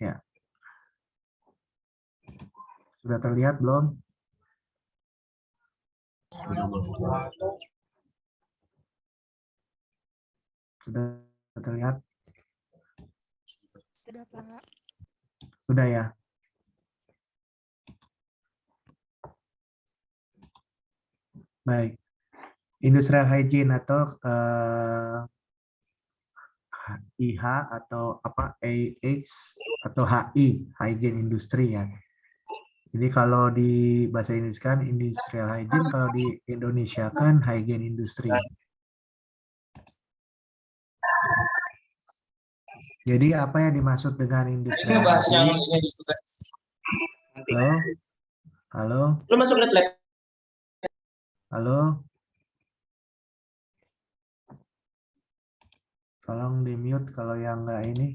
Ya, sudah terlihat belum? Sudah terlihat? Sudah, Pak. Sudah ya. Baik. Industrial hygiene atau IH atau apa AH atau HI, hygiene industri ya. Jadi kalau di bahasa Inggris kan industrial hygiene, kalau di Indonesia kan hygiene industri. Jadi apa yang dimaksud dengan industrial hygiene? Halo? Halo? Lu masuk lab. Halo? Tolong di mute kalau yang nggak ini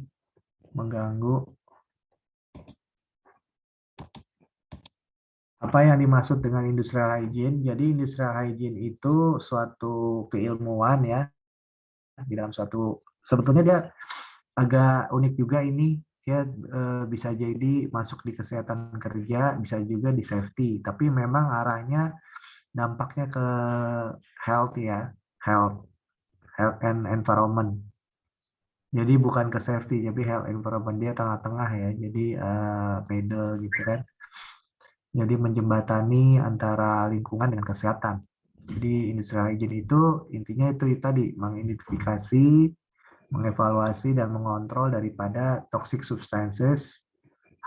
mengganggu. Apa yang dimaksud dengan industrial hygiene? Jadi industrial hygiene itu suatu keilmuan ya di dalam suatu, sebetulnya dia agak unik juga ini, dia bisa jadi masuk di kesehatan kerja, bisa juga di safety, tapi memang arahnya dampaknya ke health ya, health and environment. Jadi bukan ke safety, tapi health environment, dia tengah-tengah ya, jadi middle gitu kan. Jadi menjembatani antara lingkungan dengan kesehatan. Jadi industrial hygiene itu intinya itu tadi, mengidentifikasi, mengevaluasi dan mengontrol daripada toxic substances,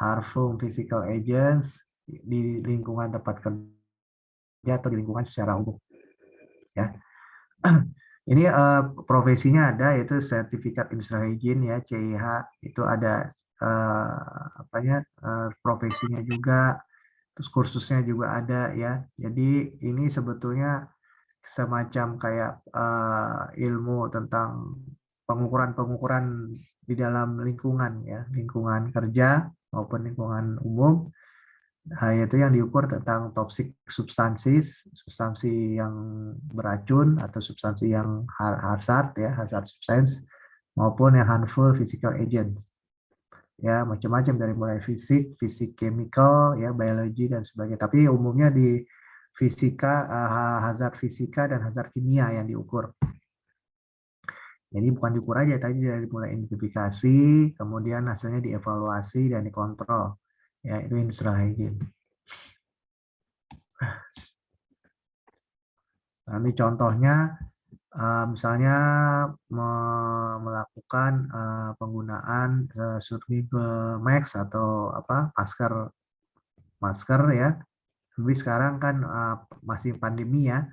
harmful physical agents di lingkungan tempat kerja atau di lingkungan secara umum. Ya. Ini profesinya ada, yaitu sertifikat industrial hygiene ya, CIH, itu ada profesinya juga, terus kursusnya juga ada ya. Jadi ini sebetulnya semacam kayak ilmu tentang pengukuran-pengukuran di dalam lingkungan ya, lingkungan kerja maupun lingkungan umum. Yaitu yang diukur tentang toxic substances, substansi yang beracun atau substansi yang hazard ya, hazard substance, maupun yang harmful physical agents. Ya, macam-macam dari mulai fisik, chemical, ya, biologi dan sebagainya. Tapi umumnya di fisika, hazard fisika dan hazard kimia yang diukur. Jadi bukan diukur aja, tadi dari mulai identifikasi, kemudian hasilnya dievaluasi dan dikontrol. Ya, itu industrial hygiene. Nah, ini contohnya, misalnya melakukan penggunaan Surgical Mask atau apa masker ya. Tapi sekarang kan masih pandemi ya,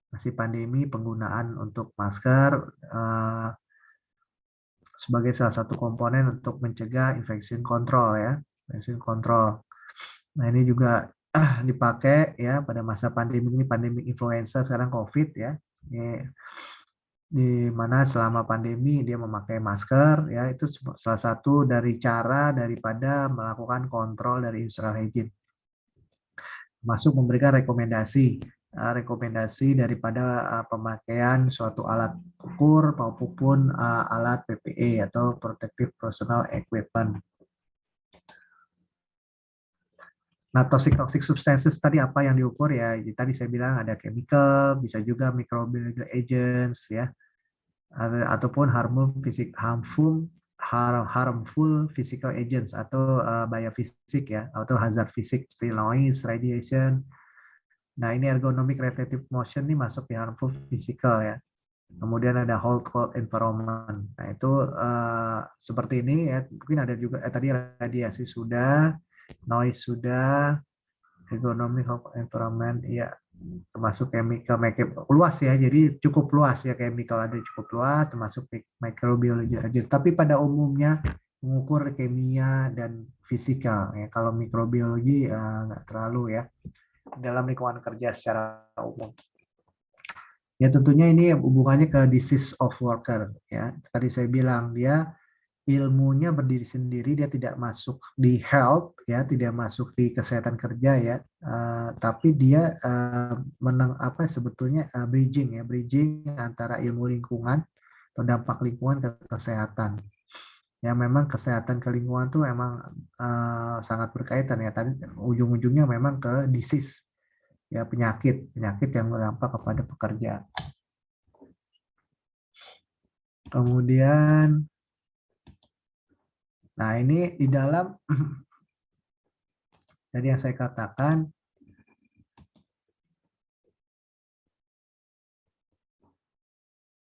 masih pandemi, penggunaan untuk masker sebagai salah satu komponen untuk mencegah infection control ya, infection control. Nah ini juga dipakai ya pada masa pandemi ini, pandemi influenza sekarang COVID ya. Ini, di mana selama pandemi dia memakai masker ya, itu salah satu dari cara daripada melakukan kontrol dari industrial hygiene. Masuk memberikan rekomendasi daripada pemakaian suatu alat ukur maupun alat PPE atau Protective Personal Equipment. Nah, toxic substances tadi apa yang diukur ya? Jadi, tadi saya bilang ada chemical, bisa juga microbial agents ya, ataupun harmful physical agents atau biofisik ya, atau hazard fisik seperti noise, radiation. Nah, ini ergonomic repetitive motion ini masuk di harmful physical ya. Kemudian ada hold cold environment. Nah, itu seperti ini ya. Mungkin ada juga tadi radiasi sudah, noise sudah, ergonomic environment ya, termasuk chemical, luas ya. Jadi cukup luas ya, chemical ada cukup luas, termasuk microbiology aja. Tapi pada umumnya mengukur kimia dan fisika ya. Kalau mikrobiologi nggak terlalu ya dalam lingkungan kerja secara umum. Ya tentunya ini hubungannya ke disease of worker ya. Tadi saya bilang dia ilmunya berdiri sendiri, dia tidak masuk di health ya, tidak masuk di kesehatan kerja ya. Tapi dia sebetulnya bridging antara ilmu lingkungan atau dampak lingkungan ke kesehatan. Ya memang kesehatan ke lingkungan tuh emang sangat berkaitan ya. Tadi ujung-ujungnya memang ke disease, ya penyakit, penyakit yang berdampak kepada pekerja. Kemudian, nah ini di dalam tadi yang saya katakan,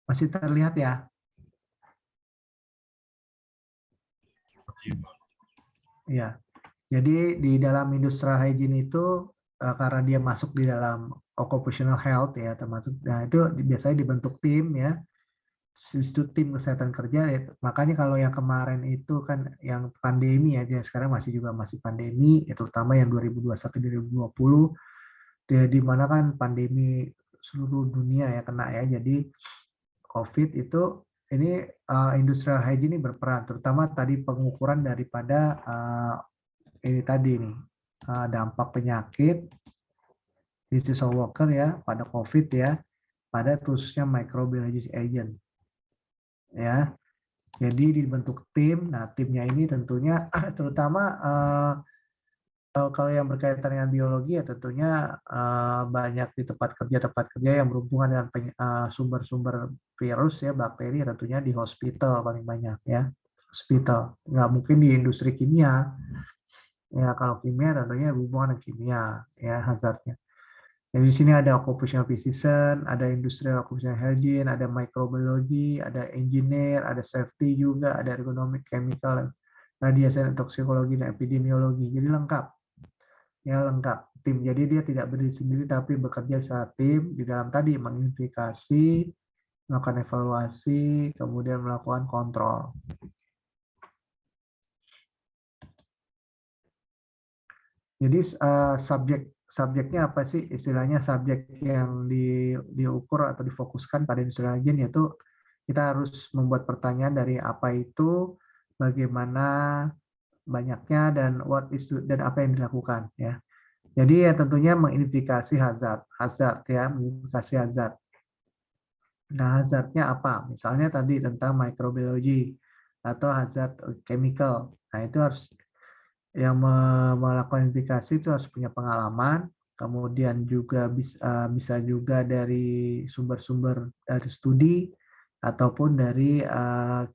masih terlihat ya. Ya, jadi di dalam industrial hygiene itu karena dia masuk di dalam occupational health ya termasuk, nah itu biasanya dibentuk tim ya, itu tim kesehatan kerja ya. Makanya kalau yang kemarin itu kan yang pandemi ya, dia sekarang masih pandemi ya, terutama yang 2021 2020 di mana kan pandemi seluruh dunia ya kena ya. Jadi COVID itu ini industrial hygiene ini berperan terutama tadi pengukuran daripada ini tadi nih dampak penyakit disease of worker ya pada COVID ya, pada khususnya microbiology agent ya. Jadi dibentuk tim. Nah timnya ini tentunya terutama kalau yang berkaitan dengan biologi ya tentunya banyak di tempat kerja yang berhubungan dengan sumber-sumber virus ya, bakteri ya, tentunya di hospital paling banyak ya, hospital. Nggak mungkin di industri kimia ya, kalau kimia tentunya berhubungan dengan kimia ya hazardnya. Jadi di sini ada occupational physician, ada industrial occupational hygiene, ada microbiology, ada engineer, ada safety juga, ada ergonomic, chemical, radiation, toksikologi, dan epidemiologi. Jadi lengkap, ya lengkap tim. Jadi dia tidak berdiri sendiri tapi bekerja secara tim di dalam tadi mengidentifikasi, melakukan evaluasi, kemudian melakukan kontrol. Jadi subjeknya apa sih istilahnya, subjek yang diukur atau difokuskan pada industrial hygiene, yaitu kita harus membuat pertanyaan dari apa itu, bagaimana banyaknya, dan dan apa yang dilakukan ya. Jadi ya tentunya mengidentifikasi hazard ya, mengidentifikasi hazard. Nah hazardnya apa? Misalnya tadi tentang microbiology atau hazard chemical. Nah itu harus yang melakukan identifikasi itu harus punya pengalaman, kemudian juga bisa juga dari sumber-sumber dari studi ataupun dari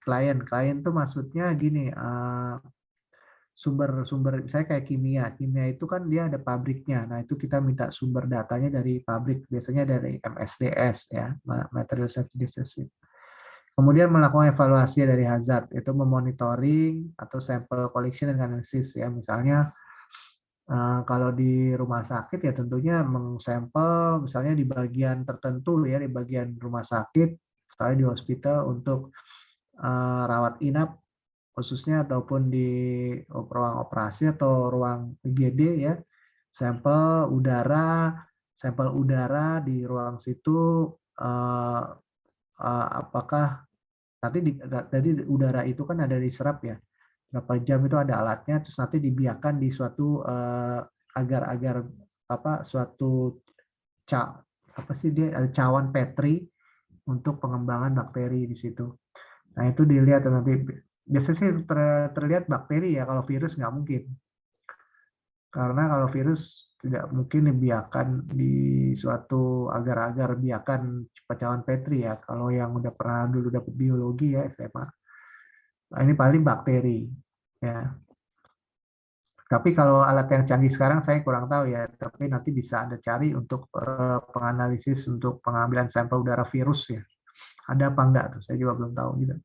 klien. Klien itu maksudnya gini, sumber-sumber saya kayak kimia itu kan dia ada pabriknya. Nah itu kita minta sumber datanya dari pabrik, biasanya dari MSDS ya, Material Safety Disaster. Kemudian melakukan evaluasi dari hazard, itu memonitoring atau sample collection dan analysis ya. Misalnya kalau di rumah sakit ya tentunya mengsampel misalnya di bagian tertentu ya, di bagian rumah sakit, misalnya di hospital untuk rawat inap khususnya ataupun di ruang operasi atau ruang IGD ya, sampel udara di ruang situ apakah nanti dari udara itu kan ada diserap ya, berapa jam itu ada alatnya, terus nanti dibiarkan di suatu agar apa suatu apa sih dia ada cawan petri untuk pengembangan bakteri di situ. Nah itu dilihat nanti biasanya sih terlihat bakteri ya, kalau virus nggak mungkin, karena kalau virus tidak mungkin dibiarkan di suatu agar-agar biarkan cawan petri ya. Kalau yang udah pernah dulu dapat biologi ya SMA, nah, ini paling bakteri ya. Tapi kalau alat yang canggih sekarang saya kurang tahu ya, tapi nanti bisa Anda cari untuk penganalisis untuk pengambilan sampel udara virus ya. Ada apa enggak tuh? Saya juga belum tahu gitu.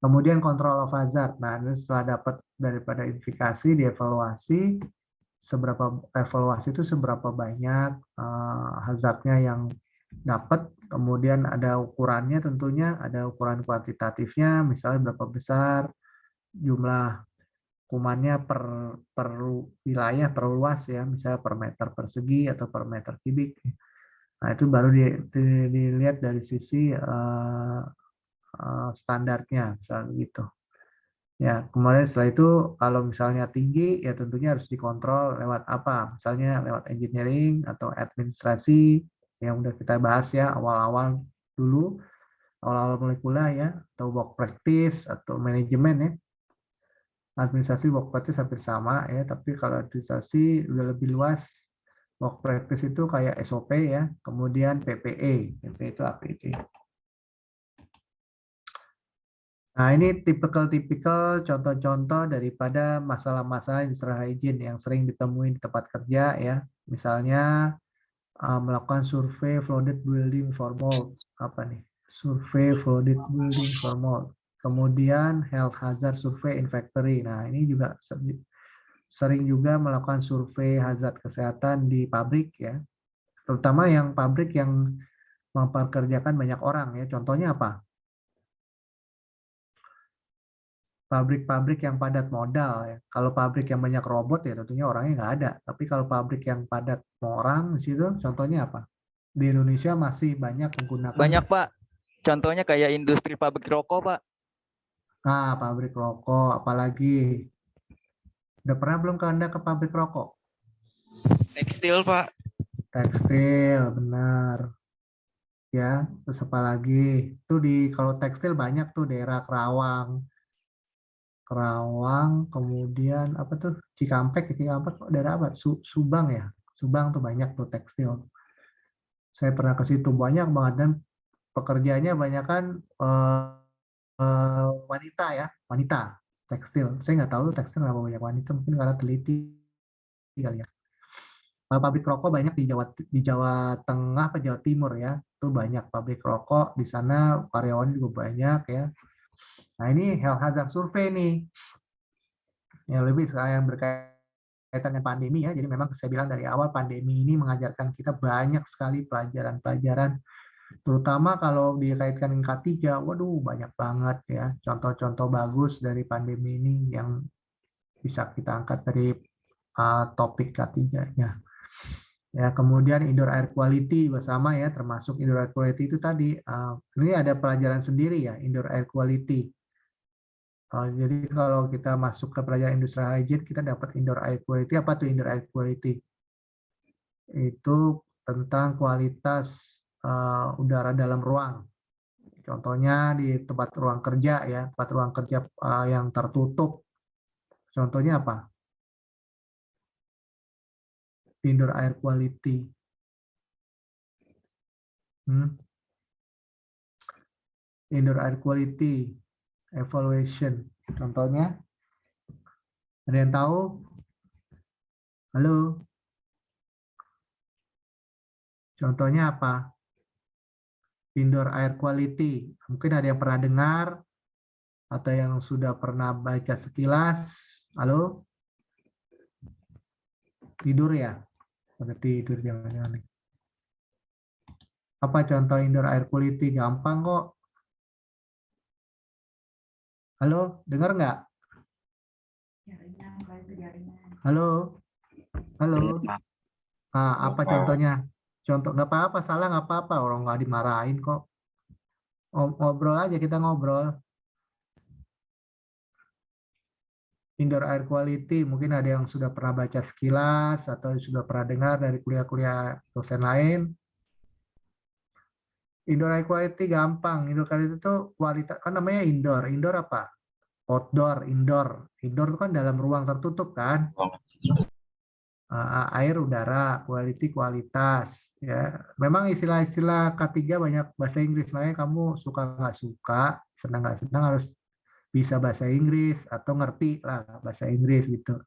Kemudian control of hazard. Nah, ini setelah dapat daripada identifikasi, dievaluasi seberapa banyak hazardnya yang dapat, kemudian ada ukurannya, tentunya ada ukuran kuantitatifnya, misalnya berapa besar jumlah kumannya per wilayah, per luas ya, misalnya per meter persegi atau per meter kubik. Nah itu baru dilihat dari sisi standarnya, misalnya gitu. Ya, kemudian setelah itu kalau misalnya tinggi ya tentunya harus dikontrol lewat apa? Misalnya lewat engineering atau administrasi yang udah kita bahas ya awal-awal dulu. awal-awal molekuler ya, atau work practice atau manajemen ya. Administrasi work practice hampir sama ya, tapi kalau administrasi udah lebih luas. Work practice itu kayak SOP ya, kemudian PPE, PPE itu APD. Nah, ini tipikal-tipikal contoh-contoh daripada masalah-masalah industrial hygiene yang sering ditemui di tempat kerja ya. Misalnya melakukan survei flooded building for mold. Apa nih? Survei flooded building for mold. Kemudian health hazard survey in factory. Nah, ini juga sering juga melakukan survei hazard kesehatan di pabrik ya. Terutama yang pabrik yang mempekerjakan banyak orang ya. Contohnya apa? Pabrik-pabrik yang padat modal ya. Kalau pabrik yang banyak robot ya tentunya orangnya nggak ada. Tapi kalau pabrik yang padat orang di situ, contohnya apa? Di Indonesia masih banyak menggunakan Banyak, Pak. Contohnya kayak industri pabrik rokok, Pak. pabrik rokok, apalagi udah pernah belum ke Anda ke pabrik rokok? Tekstil, Pak. Tekstil, benar. Ya, terus apalagi? Itu kalau tekstil banyak tuh daerah Kerawang, kemudian apa tuh Cikampek kok daerah apa? Subang ya, Subang tuh banyak tuh tekstil. Saya pernah ke situ banyak banget dan pekerjaannya banyak kan wanita ya, wanita tekstil. Saya nggak tahu tekstil kenapa banyak wanita, mungkin karena teliti kali ya. Pabrik rokok banyak di Jawa Tengah atau Jawa Timur ya, itu banyak pabrik rokok di sana, karyawan juga banyak ya. Nah ini health hazard survey nih, yang lebih yang berkaitan dengan pandemi ya. Jadi memang saya bilang dari awal pandemi ini mengajarkan kita banyak sekali pelajaran-pelajaran, terutama kalau dikaitkan dengan K3, waduh banyak banget ya contoh-contoh bagus dari pandemi ini yang bisa kita angkat dari topik K3-nya. Ya, kemudian indoor air quality bersama ya, termasuk indoor air quality itu tadi. Ini ada pelajaran sendiri ya, indoor air quality. Jadi kalau kita masuk ke pelajaran industrial hygiene, kita dapat indoor air quality. Apa tuh indoor air quality? Itu tentang kualitas udara dalam ruang. Contohnya di tempat ruang kerja ya, tempat ruang kerja yang tertutup. Contohnya apa? Indoor air quality. Indoor air quality evaluation. Contohnya, ada yang tahu? Halo? Contohnya apa? Indoor air quality. Mungkin ada yang pernah dengar atau yang sudah pernah baca sekilas. Halo? Tidur ya? Berarti tidur jangan-jangan. Apa contoh indoor air quality? Gampang kok. Halo? Dengar nggak? Halo? Halo? Apa contohnya? Contoh nggak apa-apa, salah nggak apa-apa. Orang nggak dimarahin kok. Ngobrol aja, kita ngobrol. Indoor air quality, mungkin ada yang sudah pernah baca sekilas atau sudah pernah dengar dari kuliah-kuliah dosen lain. Indoor air quality gampang. Indoor quality itu kualitas, kan namanya indoor. Indoor apa? Outdoor, indoor. Indoor itu kan dalam ruang tertutup kan. Air, udara, quality, kualitas. Ya, memang istilah-istilah K3 banyak bahasa Inggris, makanya kamu suka nggak suka, senang nggak senang harus bisa bahasa Inggris atau ngerti lah bahasa Inggris gitu.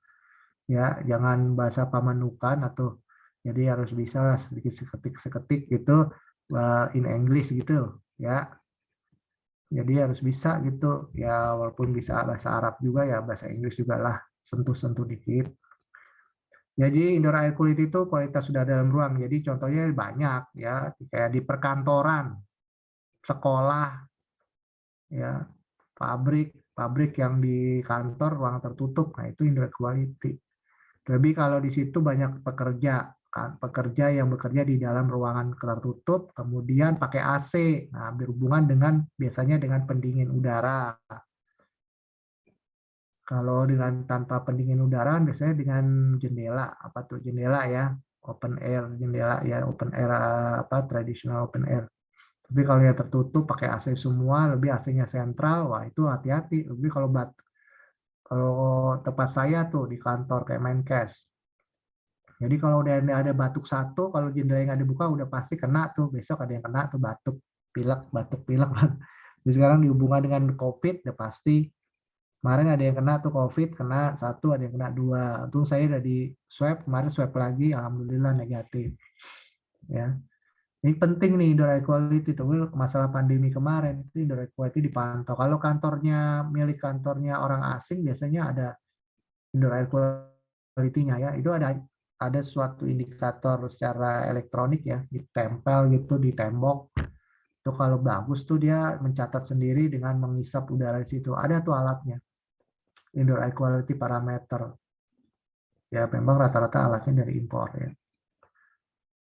Ya, jangan bahasa pamanukan atau jadi harus bisa lah sedikit seketik gitu in English gitu ya. Jadi harus bisa gitu ya, walaupun bisa bahasa Arab juga ya bahasa Inggris juga lah, sentuh-sentuh dikit. Jadi indoor air quality itu kualitas udara dalam ruang. Jadi contohnya banyak ya, kayak di perkantoran, sekolah, ya, pabrik yang di kantor ruang tertutup. Nah, itu indoor quality. Terlebih kalau di situ banyak pekerja yang bekerja di dalam ruangan tertutup, kemudian pakai AC. Nah, berhubungan biasanya dengan pendingin udara. Kalau dengan tanpa pendingin udara, biasanya dengan jendela. Apa tuh jendela ya? Open air, jendela ya, open air tradisional open air. Tapi kalau ya tertutup pakai AC semua, lebih AC-nya sentral, wah itu hati-hati. Lebih kalau tempat saya tuh di kantor kayak Menkes. Jadi kalau udah ada batuk satu, kalau jendela yang ada dibuka udah pasti kena tuh. Besok ada yang kena tuh batuk pilek. Jadi sekarang dihubungkan dengan COVID, udah pasti. Kemarin ada yang kena tuh COVID, kena satu, ada yang kena dua. Untung saya udah di swab, kemarin swab lagi, alhamdulillah negatif. Ya, ini penting nih indoor air quality tuh. Masalah pandemi kemarin itu indoor air quality dipantau. Kalau milik kantornya orang asing biasanya ada indoor air quality-nya ya. Itu ada suatu indikator secara elektronik ya, ditempel gitu di tembok. Itu kalau bagus tuh dia mencatat sendiri dengan mengisap udara di situ. Ada tuh alatnya, indoor air quality parameter. Ya memang rata-rata alatnya dari impor ya.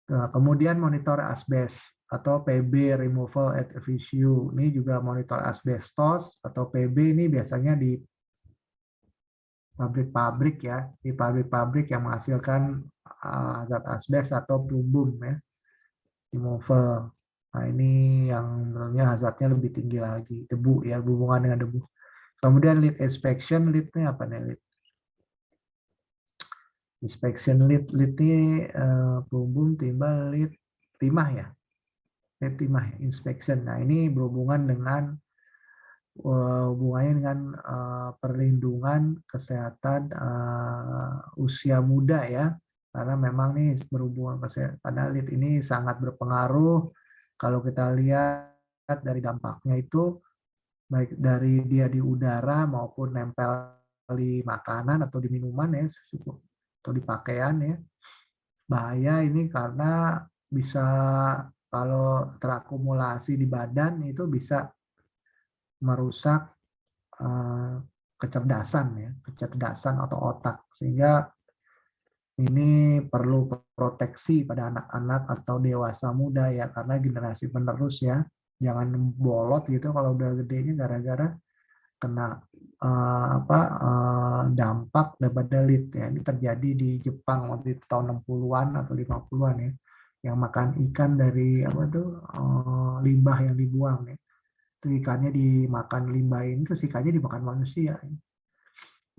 Nah, kemudian monitor asbes atau PB removal at FSU. Ini juga monitor asbestos atau PB ini biasanya di pabrik-pabrik ya, di pabrik-pabrik yang menghasilkan zat asbes atau plumbum ya, removal. Nah, ini yang sebenarnya hazardnya lebih tinggi lagi, debu ya, hubungan dengan debu. Kemudian lead inspection, lead-nya apa nih lead? Inspection lead ini plumbum, timbal, lead, timah ya, lead timah, inspection. Nah, ini berhubungan dengan hubungannya dengan perlindungan kesehatan usia muda ya, karena memang nih berhubungan kesehatan, karena lead ini sangat berpengaruh kalau kita lihat dari dampaknya itu baik dari dia di udara maupun nempel di makanan atau di minuman ya, atau di pakaian ya. Bahaya ini karena bisa kalau terakumulasi di badan itu bisa merusak kecerdasan atau otak, sehingga ini perlu proteksi pada anak-anak atau dewasa muda ya, karena generasi penerus ya, jangan bolot gitu kalau udah gedenya gara-gara kena dampak daripada lead ya. Ini terjadi di Jepang waktu itu tahun 60-an atau 50-an ya, yang makan ikan dari limbah yang dibuang ya. Itu ikannya dimakan limbah ini, terus ikannya dimakan manusia.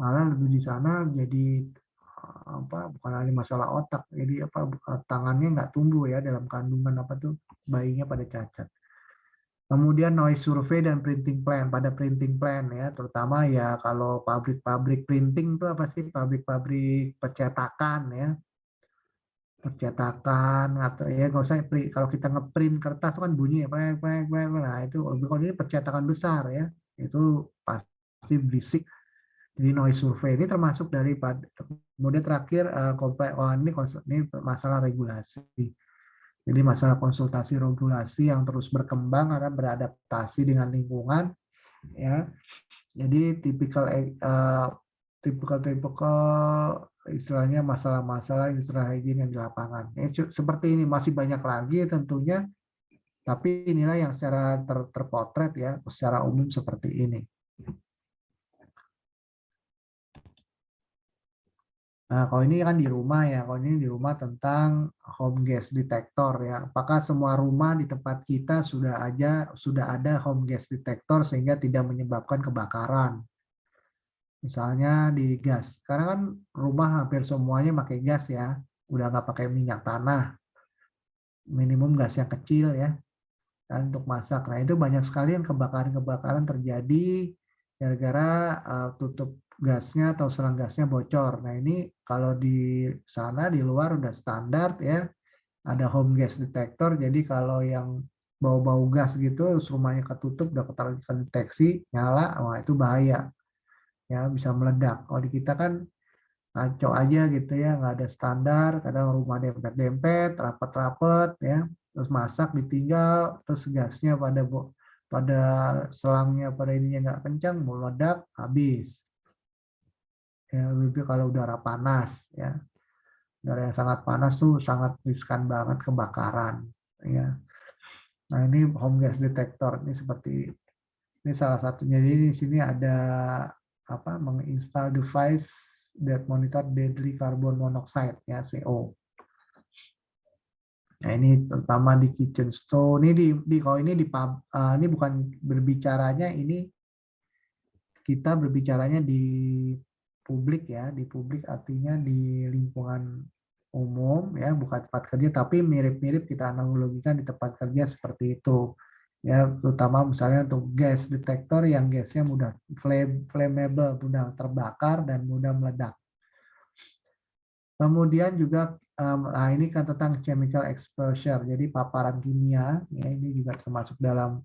Malah lebih di sana jadi bukan hanya masalah otak, jadi tangannya nggak tumbuh ya dalam kandungan bayinya pada cacat. Kemudian noise survey dan printing plan. Pada printing plan ya, terutama ya kalau pabrik-pabrik printing itu apa sih? Pabrik-pabrik percetakan ya. Percetakan atau ya nggak usah kalau kita ngeprint kertas kan bunyi ya, nah itu kalau ini percetakan besar ya, itu pasti berisik. Jadi noise survey ini termasuk dari, kemudian terakhir ini masalah regulasi. Jadi masalah konsultasi regulasi yang terus berkembang karena beradaptasi dengan lingkungan ya. Jadi tipikal istilahnya masalah-masalah industrial hygiene yang di lapangan. Seperti ini masih banyak lagi tentunya, tapi inilah yang secara terpotret ya, secara umum seperti ini. Nah, kalau ini kan di rumah ya, kalau ini di rumah tentang home gas detector ya. Apakah semua rumah di tempat kita sudah ada home gas detector sehingga tidak menyebabkan kebakaran? Misalnya di gas, karena kan rumah hampir semuanya pakai gas ya, udah nggak pakai minyak tanah, minimum gas yang kecil ya, dan untuk masak. Nah itu banyak sekali yang kebakaran terjadi gara-gara tutup gasnya atau selang gasnya bocor. Nah ini kalau di sana di luar udah standar ya, ada home gas detector. Jadi kalau yang bau-bau gas gitu, rumahnya ketutup, udah terdeteksi nyala, wah itu bahaya ya, bisa meledak. Kalau di kita kan ngaco aja gitu ya, nggak ada standar, kadang rumah dempet-dempet, rapet-rapet ya, terus masak ditinggal, terus gasnya pada selangnya pada ininya nggak kencang, meledak, habis. Ya, lebih kalau udara panas ya, udara yang sangat panas tuh sangat riskan banget kebakaran ya. Nah ini home gas detector ini ini salah satunya. Jadi di sini ada menginstal device that monitor deadly carbon monoxide ya, CO. Nah, ini terutama di kitchen stove. Ini kalau ini ini bukan berbicaranya, ini kita berbicaranya di publik ya, di publik artinya di lingkungan umum ya, bukan tempat kerja, tapi mirip-mirip kita analogikan di tempat kerja seperti itu. Ya, terutama misalnya untuk gas detektor yang gasnya mudah flammable, mudah terbakar dan mudah meledak. Kemudian juga nah ini kan tentang chemical exposure, jadi paparan kimia, ya ini juga termasuk dalam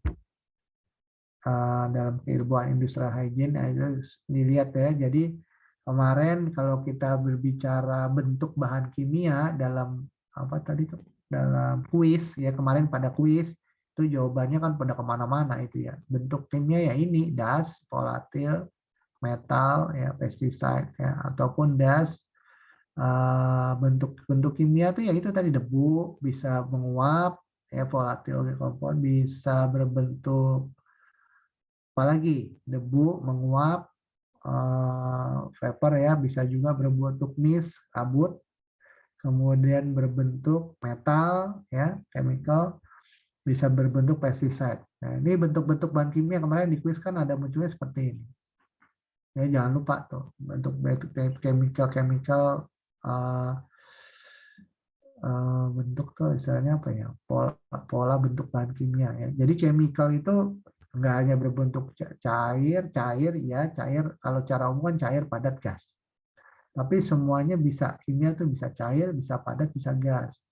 keilmuan industrial hygiene. Nah, itu dilihat ya. Jadi kemarin kalau kita berbicara bentuk bahan kimia dalam apa tadi tuh, dalam kuis ya, kemarin pada kuis itu jawabannya kan pada kemana-mana itu ya. Bentuk kimia ya ini das, volatil, metal, ya pesticide ya, ataupun das. Bentuk kimia tuh ya itu tadi debu, bisa menguap, ya volatil kompon, bisa berbentuk apalagi debu menguap, vapor ya, bisa juga berbentuk mist, kabut, kemudian berbentuk metal ya, chemical, bisa berbentuk pesticide. Nah, ini bentuk-bentuk bahan kimia kemarin di kuis kan ada munculnya seperti ini. Ya, jangan lupa tuh bentuk chemical bentuk tuh istilahnya apa ya, pola bentuk bahan kimia ya. Jadi chemical itu nggak hanya berbentuk cair ya, cair kalau cara umum kan cair, padat, gas. Tapi semuanya bisa, kimia tuh bisa cair, bisa padat, bisa gas.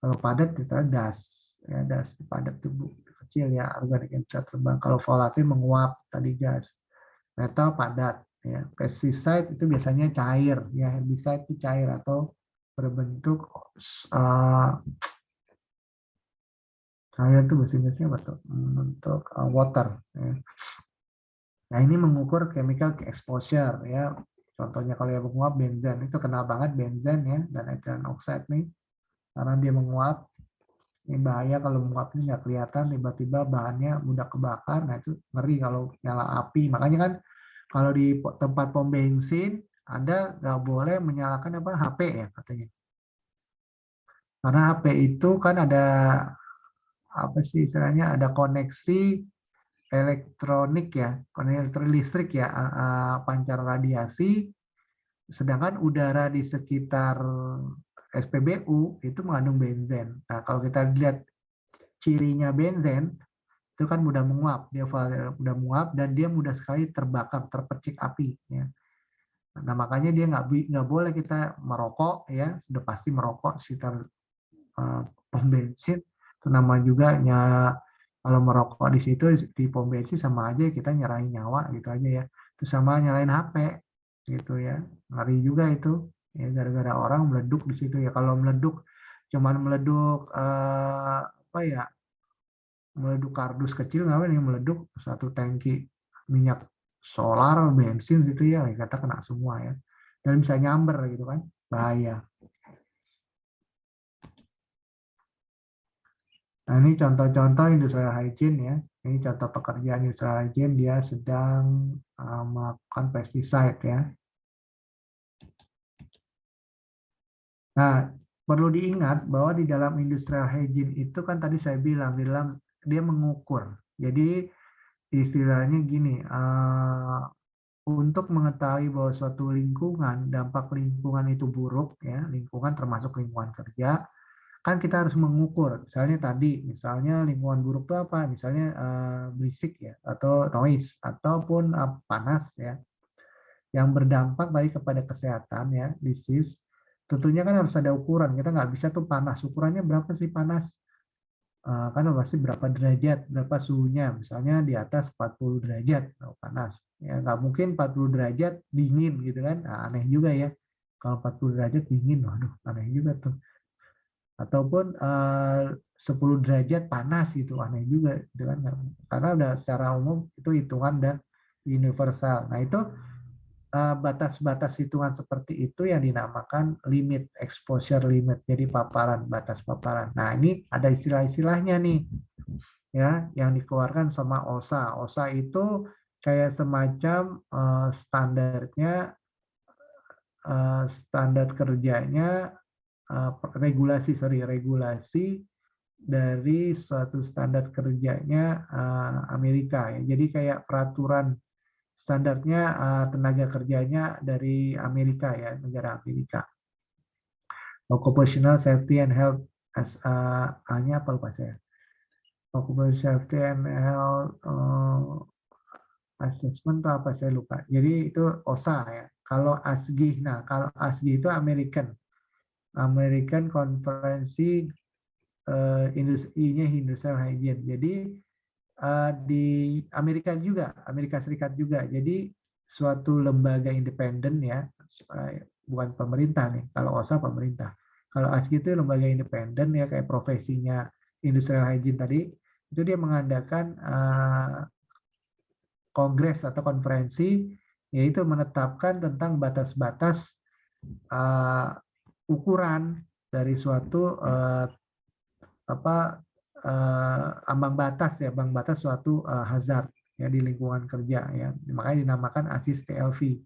Kalau padat misalnya das, ya das padat tubuh kecil ya, organik yang bisa terbang. Kalau volatil menguap, tadi gas. Metal padat, ya. Pesticide itu biasanya cair, ya herbicide itu cair atau berbentuk cair itu bahasa Inggrisnya apa tuh? Bentuk water. Ya. Nah ini mengukur chemical exposure ya. Contohnya kalau yang menguap benzen, itu kenal banget benzen ya, dan ethylene oxide nih, karena dia menguap. Ini bahaya kalau menguap ini nggak kelihatan, tiba-tiba bahannya mudah kebakar. Nah itu ngeri kalau nyala api. Makanya kan kalau di tempat pom bensin Anda nggak boleh menyalakan apa HP ya katanya. Karena HP itu kan ada apa sih istilahnya, ada koneksi elektronik ya, koneksi listrik ya, pancar radiasi. Sedangkan udara di sekitar SPBU itu mengandung benzen. Nah kalau kita lihat cirinya benzen itu kan mudah menguap, dia mudah menguap dan dia mudah sekali terbakar, terpercik api. Ya. Nah makanya dia nggak boleh kita merokok ya, sudah pasti merokok sekitar pom bensin. Itu nama juga kalau merokok di situ di pom bensin sama aja kita nyerahin nyawa gitu aja ya. Itu sama nyalain HP gitu ya. Ngeri juga itu. Ya gara-gara orang meleduk di situ ya. Kalau meleduk cuman meleduk apa ya? Meleduk kardus kecil nggak apa, meleduk satu tangki minyak solar bensin gitu ya, kata kena semua ya. Dan bisa nyamber gitu kan. Bahaya. Nah, ini contoh-contoh industrial hygiene ya. Ini contoh pekerjaan industrial hygiene, dia sedang melakukan pesticide ya. Nah, perlu diingat bahwa di dalam industrial hygiene itu kan tadi saya bilang, di dalam dia mengukur. Jadi istilahnya gini, untuk mengetahui bahwa suatu lingkungan, dampak lingkungan itu buruk ya, lingkungan termasuk lingkungan kerja, kan kita harus mengukur. Misalnya lingkungan buruk itu apa? Misalnya berisik ya, atau noise, ataupun panas ya, yang berdampak baik kepada kesehatan ya, disease. Tentunya kan harus ada ukuran. Kita nggak bisa tuh panas. Ukurannya berapa sih panas? Kan pasti berapa derajat, berapa suhunya. Misalnya di atas 40 derajat panas. Ya nggak mungkin 40 derajat dingin gitu kan. Nah, aneh juga ya. Kalau 40 derajat dingin, waduh aneh juga tuh. Ataupun 10 derajat panas gitu, aneh juga gitu kan. Karena udah secara umum itu hitungan udah universal. Nah itu batas-batas hitungan seperti itu yang dinamakan limit, exposure limit, jadi paparan, batas paparan. Nah ini ada istilah-istilahnya nih ya, yang dikeluarkan sama OSHA. OSHA itu kayak semacam standarnya, standar kerjanya regulasi dari suatu standar kerjanya Amerika ya. Jadi kayak peraturan standarnya tenaga kerjanya dari Amerika ya, negara Amerika. Occupational Safety and Health A-nya apa lupa saya. Occupational Safety and Health Assessment atau apa saya lupa. Jadi itu OSHA ya. Kalau ASGI, nah kalau ASGI itu American Konferensi Industrial Hygiene. Jadi di Amerika Serikat juga. Jadi suatu lembaga independen ya, bukan pemerintah nih. Kalau OSHA pemerintah. Kalau ASGI itu lembaga independen ya, kayak profesinya industrial hygiene tadi, itu dia mengadakan kongres atau konferensi, yaitu menetapkan tentang batas-batas ukuran dari suatu ambang batas suatu hazard ya di lingkungan kerja ya. Makanya dinamakan ASIS TLV,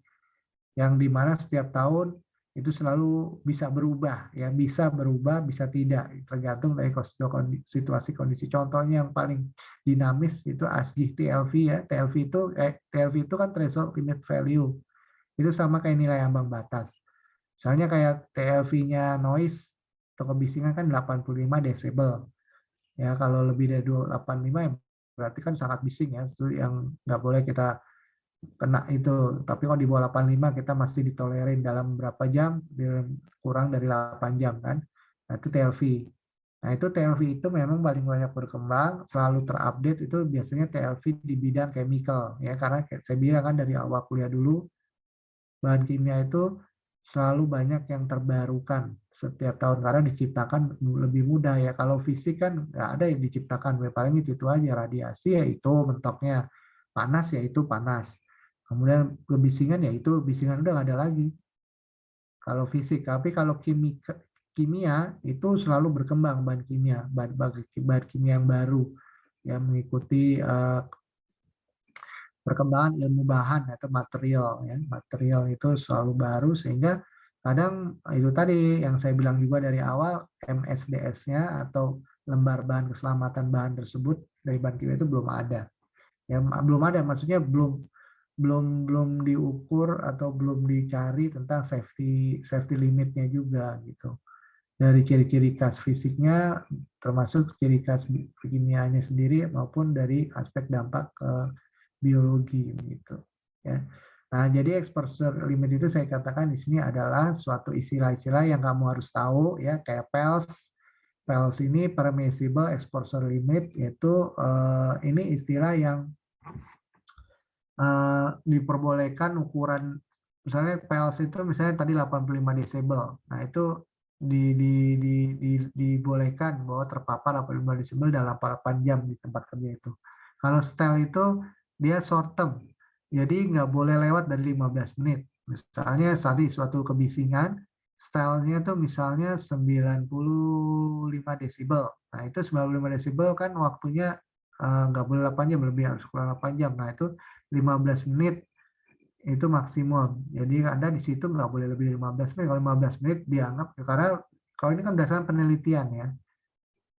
yang dimana setiap tahun itu selalu bisa berubah ya, bisa tidak, tergantung dari situasi kondisi. Contohnya yang paling dinamis itu ASGI TLV ya. TLV itu kan threshold limit value, itu sama kayak nilai ambang batas. Misalnya kayak TLV-nya noise atau kebisingan kan 85 desibel ya. Kalau lebih dari 285 ya berarti kan sangat bising ya, itu yang nggak boleh kita kena itu. Tapi kalau di bawah 85 kita masih ditolerin dalam berapa jam, kurang dari 8 jam kan. Nah itu TLV. Nah itu TLV itu memang paling banyak berkembang, selalu terupdate itu biasanya TLV di bidang chemical ya, karena saya bilang kan dari awal kuliah dulu, bahan kimia itu selalu banyak yang terbarukan setiap tahun karena diciptakan lebih mudah ya. Kalau fisik kan nggak ada yang diciptakan, paling itu aja, radiasi ya itu mentoknya, panas ya itu panas. Kemudian kebisingan ya itu bisingan, udah nggak ada lagi kalau fisik. Tapi kalau kimia itu selalu berkembang, bahan kimia yang baru yang mengikuti perkembangan ilmu bahan atau material ya. Material itu selalu baru, sehingga kadang itu tadi yang saya bilang juga dari awal, MSDS-nya atau lembar bahan keselamatan bahan tersebut dari bahan kimia itu belum ada. Ya belum ada, maksudnya belum diukur atau belum dicari tentang safety limitnya juga gitu. Dari ciri-ciri khas fisiknya, termasuk ciri khas kimianya sendiri, maupun dari aspek dampak ke biologi gitu ya. Nah, jadi exposure limit itu saya katakan di sini adalah suatu istilah-istilah yang kamu harus tahu ya, kayak PELS. PELS ini permissible exposure limit, yaitu ini istilah yang diperbolehkan ukuran, misalnya PELS itu misalnya tadi 85 desibel. Nah, itu dibolehkan bahwa terpapar 85 desibel dalam 8 jam di tempat kerja itu. Kalau style itu dia short term, jadi nggak boleh lewat dari 15 menit. Misalnya tadi suatu kebisingan, stylenya tuh misalnya 95 desibel. Nah, itu 95 desibel kan waktunya nggak boleh 8 jam, lebih harus kurang 8 jam. Nah, itu 15 menit itu maksimum. Jadi Anda di situ nggak boleh lebih dari 15 menit. Kalau 15 menit dianggap, karena kalau ini kan berdasarkan penelitian ya.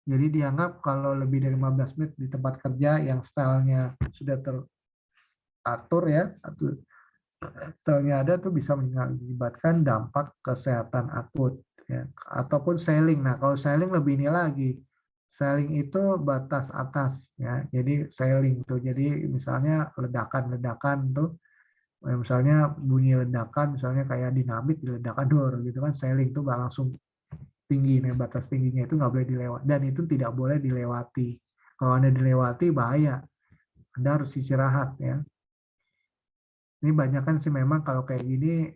Jadi dianggap kalau lebih dari 15 menit di tempat kerja yang stylenya sudah teratur ya, atau stylenya ada, tuh bisa mengakibatkan dampak kesehatan akut ya. Ataupun selling. Nah, kalau selling lebih ini lagi. Selling itu batas atas ya. Jadi selling tuh, jadi misalnya ledakan-ledakan tuh, misalnya bunyi ledakan, misalnya kayak dinamit diledakkan dor gitu kan, selling tuh nggak langsung tinggi. Nah, batas tingginya itu nggak boleh dilewati, dan itu tidak boleh dilewati. Kalau Anda dilewati bahaya, Anda harus istirahat ya. Ini banyak kan sih memang kalau kayak gini,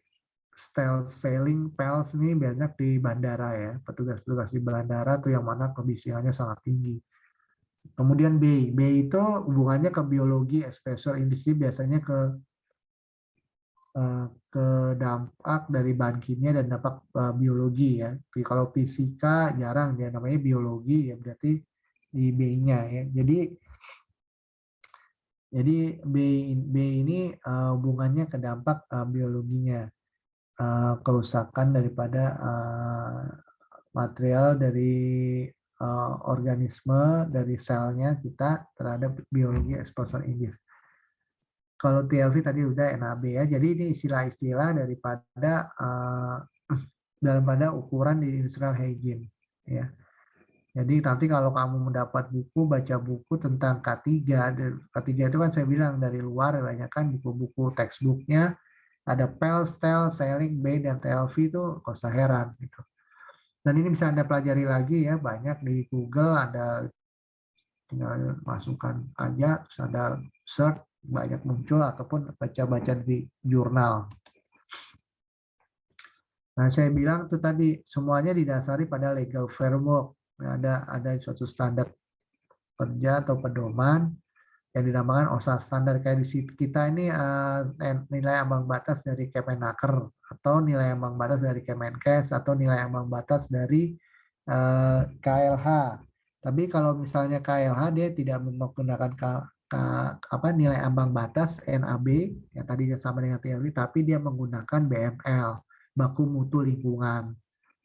style selling PELS ini banyak di bandara ya, petugas-petugas di bandara tuh yang mana kebisingannya sangat tinggi. Kemudian B itu hubungannya ke biologi, exposure industri, biasanya ke dampak dari bahan kimia dan dampak biologi ya. Kalau fisika jarang, dia namanya biologi ya, berarti di B-nya ya. Jadi B ini hubungannya ke dampak biologinya, kerusakan daripada material dari organisme, dari selnya kita terhadap biologi exposure index. Kalau TLV tadi udah NAB ya. Jadi ini istilah-istilah daripada daripada ukuran di industrial hygiene ya. Jadi nanti kalau kamu mendapat buku, baca buku tentang K3, K3 itu kan saya bilang dari luar, banyak kan buku-buku textbooknya, ada PEL, STEL, Sailing, B, dan TLV itu gak usah heran gitu. Dan ini bisa Anda pelajari lagi ya, banyak di Google, ada tinggal masukkan aja, terus ada search, banyak muncul, ataupun baca-baca di jurnal. Nah, saya bilang itu tadi, semuanya didasari pada legal framework. Ada suatu standar kerja atau pedoman yang dinamakan OSHA standar. Kayak di kita ini nilai ambang batas dari Kemenaker, atau nilai ambang batas dari Kemenkes, atau nilai ambang batas dari KLH. Tapi kalau misalnya KLH dia tidak menggunakan nilai ambang batas NAB yang tadi sama dengan teori, tapi dia menggunakan BML, baku mutu lingkungan.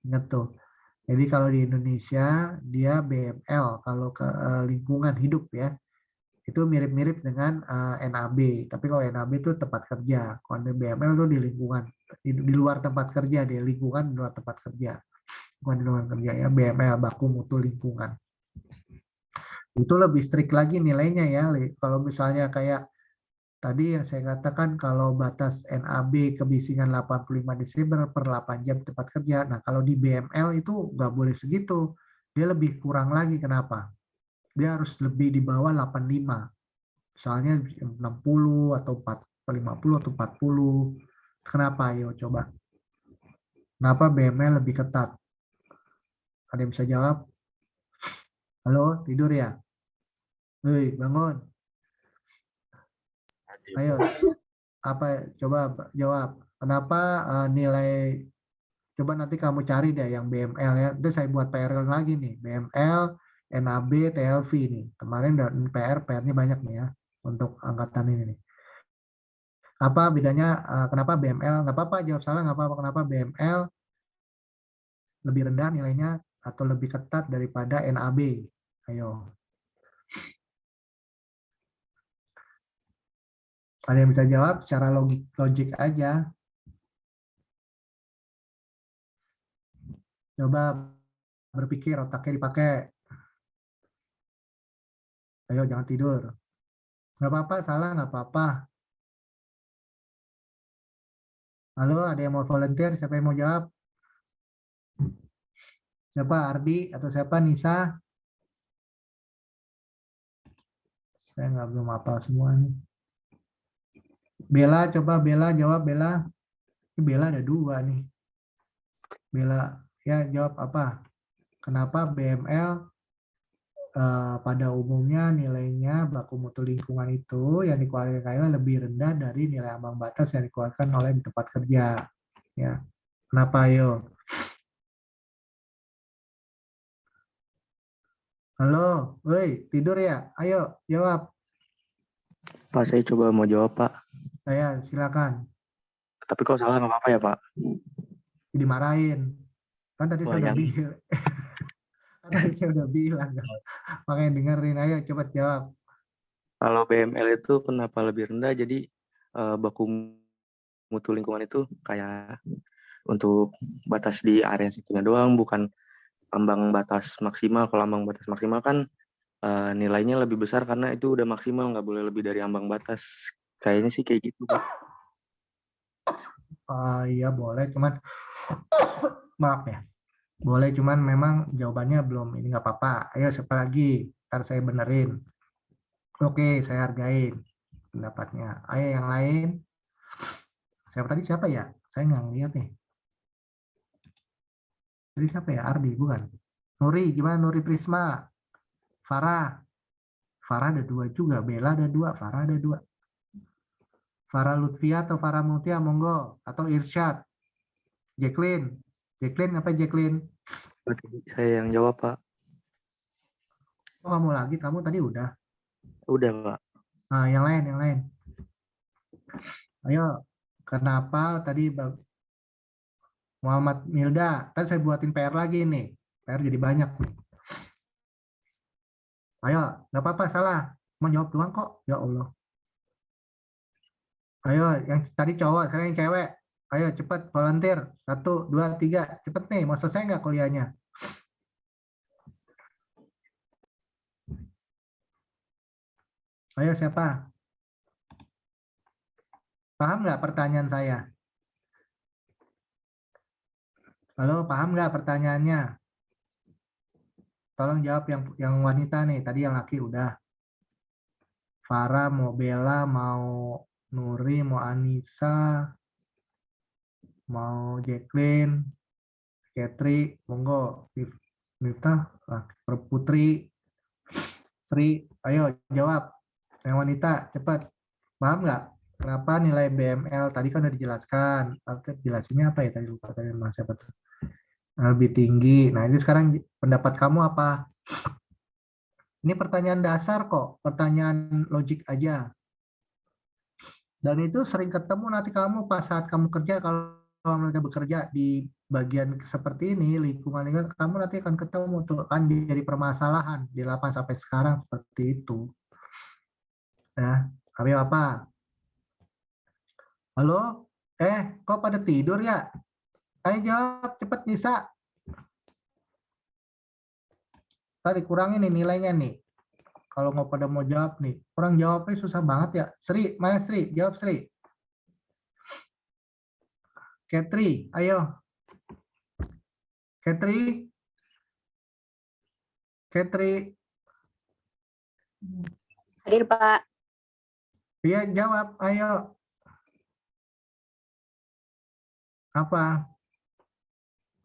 Ingat tuh. Jadi kalau di Indonesia dia BML, kalau ke lingkungan hidup ya, itu mirip-mirip dengan NAB. Tapi kalau NAB itu tempat kerja, kalau BML itu di lingkungan, di luar tempat kerja, di lingkungan di luar tempat kerja, bukan di luar kerja ya. BML, baku mutu lingkungan. Itu lebih strict lagi nilainya ya. Kalau misalnya kayak tadi yang saya katakan, kalau batas NAB kebisingan 85 desibel per 8 jam tempat kerja. Nah, kalau di BML itu nggak boleh segitu. Dia lebih kurang lagi. Kenapa? Dia harus lebih di bawah 85. Misalnya 60 atau 50 atau 40. Kenapa? Ayo coba. Kenapa BML lebih ketat? Ada yang bisa jawab? Halo, tidur ya? Hei, bangun. Ayo, apa? Coba jawab. Kenapa nilai? Coba nanti kamu cari deh yang BML ya. Itu saya buat PR lagi nih. BML, NAB, TLV nih. Kemarin PR-nya banyak nih ya untuk angkatan ini nih. Apa bedanya? Kenapa BML? Nggak apa-apa, jawab salah nggak apa-apa. Kenapa BML lebih rendah nilainya atau lebih ketat daripada NAB? Ayo. Ada yang bisa jawab secara logik aja. Coba berpikir, otaknya dipakai. Ayo, jangan tidur. Nggak apa-apa, salah nggak apa-apa. Halo, ada yang mau volunteer? Siapa yang mau jawab? Siapa? Ardi atau siapa? Nisa? Saya nggak belum hafal semua nih. Bella, coba Bella jawab Bella. Ini Bella ada dua nih. Bella, ya jawab apa? Kenapa BML pada umumnya nilainya baku mutu lingkungan itu yang dikeluarkan KL lebih rendah dari nilai ambang batas yang dikeluarkan oleh di tempat kerja? Ya, kenapa ayo? Halo, woi, tidur ya? Ayo, jawab. Pak, saya coba mau jawab, Pak. Saya silakan. Tapi kalau salah nggak apa-apa ya, Pak? Dimarahin. Kan tadi saya udah bilang. Kan tadi saya udah bilang. Makanya dengerin. Ayo, coba jawab. Kalau BML itu kenapa lebih rendah? Jadi baku mutu lingkungan itu kayak untuk batas di area situnya doang, bukan ambang batas maksimal. Kalau ambang batas maksimal kan nilainya lebih besar karena itu udah maksimal, nggak boleh lebih dari ambang batas. Kayaknya sih kayak gitu, Pak. Iya boleh, cuman maaf ya. Boleh, cuman memang jawabannya belum. Ini nggak apa-apa. Ayo siapa lagi? Ntar saya benerin. Oke, saya hargain pendapatnya. Ayo yang lain. Siapa tadi siapa ya? Saya nggak ngeliat nih. Tadi siapa ya? Ardi, bukan? Nuri, gimana Nuri Prisma? Farah. Farah ada dua juga. Bella ada dua. Farah ada dua. Farah Lutfia atau Farah Mutia, monggo. Atau Irsyad. Jacqueline. Jacqueline, apa Jacqueline? Saya yang jawab, Pak. Oh, kamu lagi? Kamu tadi udah? Udah, Pak. Nah, yang lain, yang lain. Ayo, kenapa tadi Muhammad Milda? Kan saya buatin PR lagi nih. PR jadi banyak nih. Ayo, nggak apa-apa salah. Mau jawab doang kok. Ya Allah. Ayo, yang tadi cowok, sekarang yang cewek. Ayo cepat volunteer. 1, 2, 3. Cepet nih, mau selesai nggak kuliahnya? Ayo siapa? Paham nggak pertanyaan saya? Halo, paham nggak pertanyaannya? Tolong jawab yang wanita nih. Tadi yang laki udah. Farah, mau Bella, mau Nuri, mau Anissa, mau Jacqueline, Katri, monggo. Miftah, Putri, Sri, ayo jawab. Yang wanita, cepat. Paham nggak? Kenapa nilai BML tadi kan udah dijelaskan? Jelasinnya apa ya tadi lupa tadi mas siapa tuh? Lebih tinggi. Nah ini sekarang pendapat kamu apa? Ini pertanyaan dasar kok, pertanyaan logik aja. Dan itu sering ketemu nanti kamu pas saat kamu kerja, kalau kamu bekerja di bagian seperti ini, lingkungan kamu nanti akan ketemu tuh kan jadi permasalahan di lapangan sampai sekarang seperti itu. Ya, kami apa? Halo? Kok pada tidur ya? Ayo jawab, cepet Nisa. Tadi kurangin nih nilainya nih. Kalau nggak pada mau jawab nih. Orang jawabnya susah banget ya. Sri, mana Sri? Jawab Sri. Katri, ayo. Katri. Katri. Hadir, Pak. Iya, jawab. Ayo. Apa?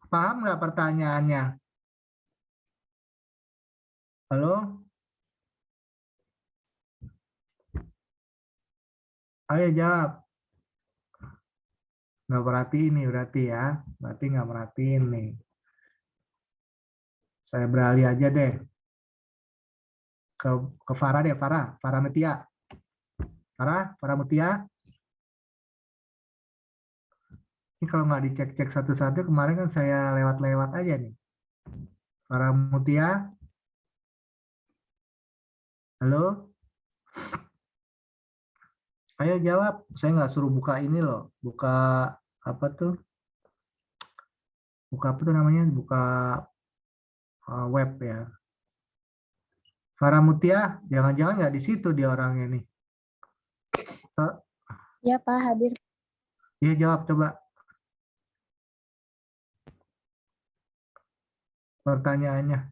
Paham nggak pertanyaannya? Halo? Ayo jawab. Nggak perhatiin nih berarti ya. Berarti nggak perhatiin nih. Saya beralih aja deh. Ke Farah deh, Farah Mutia. Farah Mutia. Ini kalau nggak dicek-cek satu-satu, kemarin kan saya lewat-lewat aja nih. Farah Mutia. Halo? Ayo jawab. Saya nggak suruh buka ini loh. Buka apa tuh? Buka apa tuh namanya? Buka web ya. Farah Mutia, jangan-jangan nggak di situ dia orangnya nih. Ya, Pak, hadir. Iya jawab coba. Pertanyaannya.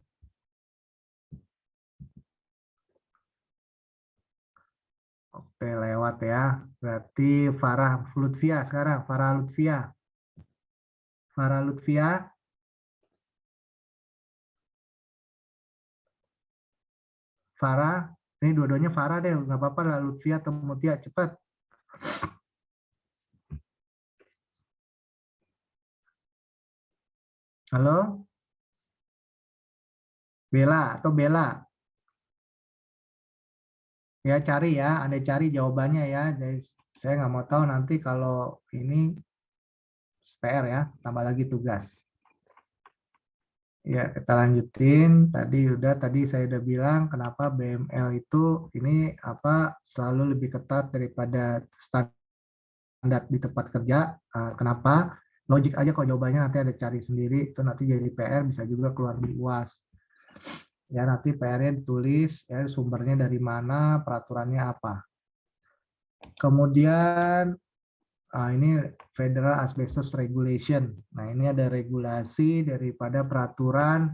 Oke, lewat ya. Berarti Farah Lutfia sekarang. Farah Lutfia. Farah Lutfia. Farah. Ini dua-duanya Farah deh. Nggak apa-apa lah Lutfia atau Mutia. Cepat. Halo? Bella atau Bella? Ya cari ya. Anda cari jawabannya ya. Jadi, saya nggak mau tahu nanti kalau ini PR ya. Tambah lagi tugas. Ya, kita lanjutin. Tadi saya udah bilang kenapa BML itu ini selalu lebih ketat daripada standar di tempat kerja. Kenapa? Logik aja kalau jawabannya nanti ada cari sendiri, itu nanti jadi PR bisa juga keluar di UAS. Ya, nanti PR-nya ditulis ya sumbernya dari mana, peraturannya apa. Kemudian ini Federal Asbestos Regulation. Nah, ini ada regulasi daripada peraturan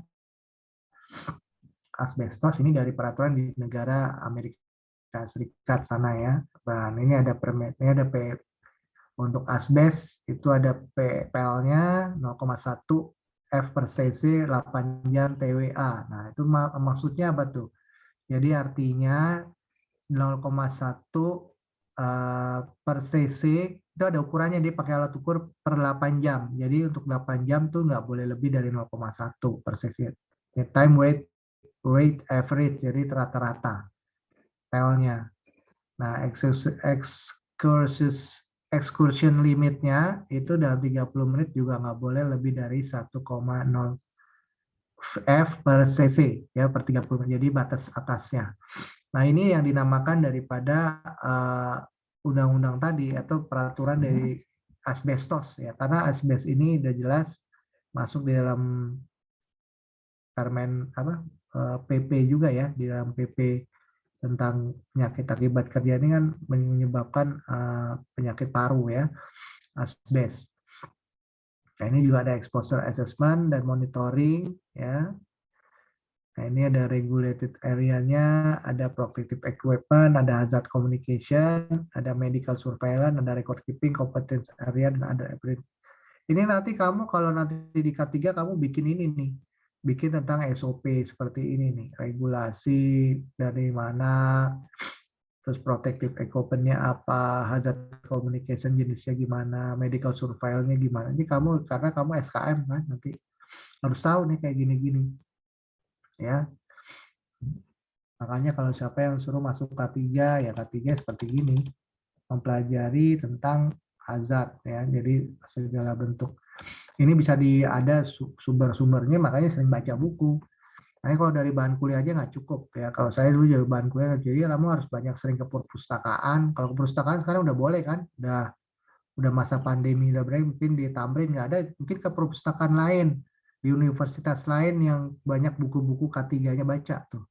asbestos ini dari peraturan di negara Amerika Serikat sana ya. Dan ini ada untuk asbes itu ada PL-nya 0,1 F per cc 8 jam TWA. Nah, itu maksudnya apa tuh? Jadi artinya 0,1 per cc itu ada ukurannya, dia pakai alat ukur per 8 jam. Jadi untuk 8 jam tuh nggak boleh lebih dari 0,1 per cc. Time weight average, jadi rata-rata PL-nya. Nah, excursion limitnya itu dalam 30 menit juga nggak boleh lebih dari 1,0 F per cc ya per 30, jadi batas atasnya. Nah, ini yang dinamakan daripada undang-undang tadi atau peraturan dari asbestos ya, karena asbes ini udah jelas masuk di dalam Permen PP juga ya, di dalam PP tentang penyakit akibat kerja ini kan menyebabkan penyakit paru ya, asbes. Nah, ini juga ada exposure assessment dan monitoring ya. Nah, ini ada regulated area-nya, ada protective equipment, ada hazard communication, ada medical surveillance, ada record keeping, competence area, dan ada ini nanti kamu kalau nanti di K3 kamu bikin ini nih, bikin tentang SOP seperti ini nih, regulasi dari mana, terus protective equipment-nya apa, hazard communication jenisnya gimana, medical surveillance-nya gimana. Ini kamu karena kamu SKM kan nanti harus tahu nih kayak gini-gini. Ya. Makanya kalau siapa yang suruh masuk K3 ya K3 seperti gini, mempelajari tentang hazard ya. Jadi segala bentuk. Ini bisa ada sumber-sumbernya, makanya sering baca buku. Nah, kalau dari bahan kuliah aja nggak cukup ya. Kalau saya dulu jadi bahan kuliah, jadi kamu harus banyak sering ke perpustakaan. Kalau ke perpustakaan sekarang udah boleh kan, udah masa pandemi, udah berarti mungkin di Tamrin nggak ada, mungkin ke perpustakaan lain di universitas lain yang banyak buku-buku K3-nya baca tuh.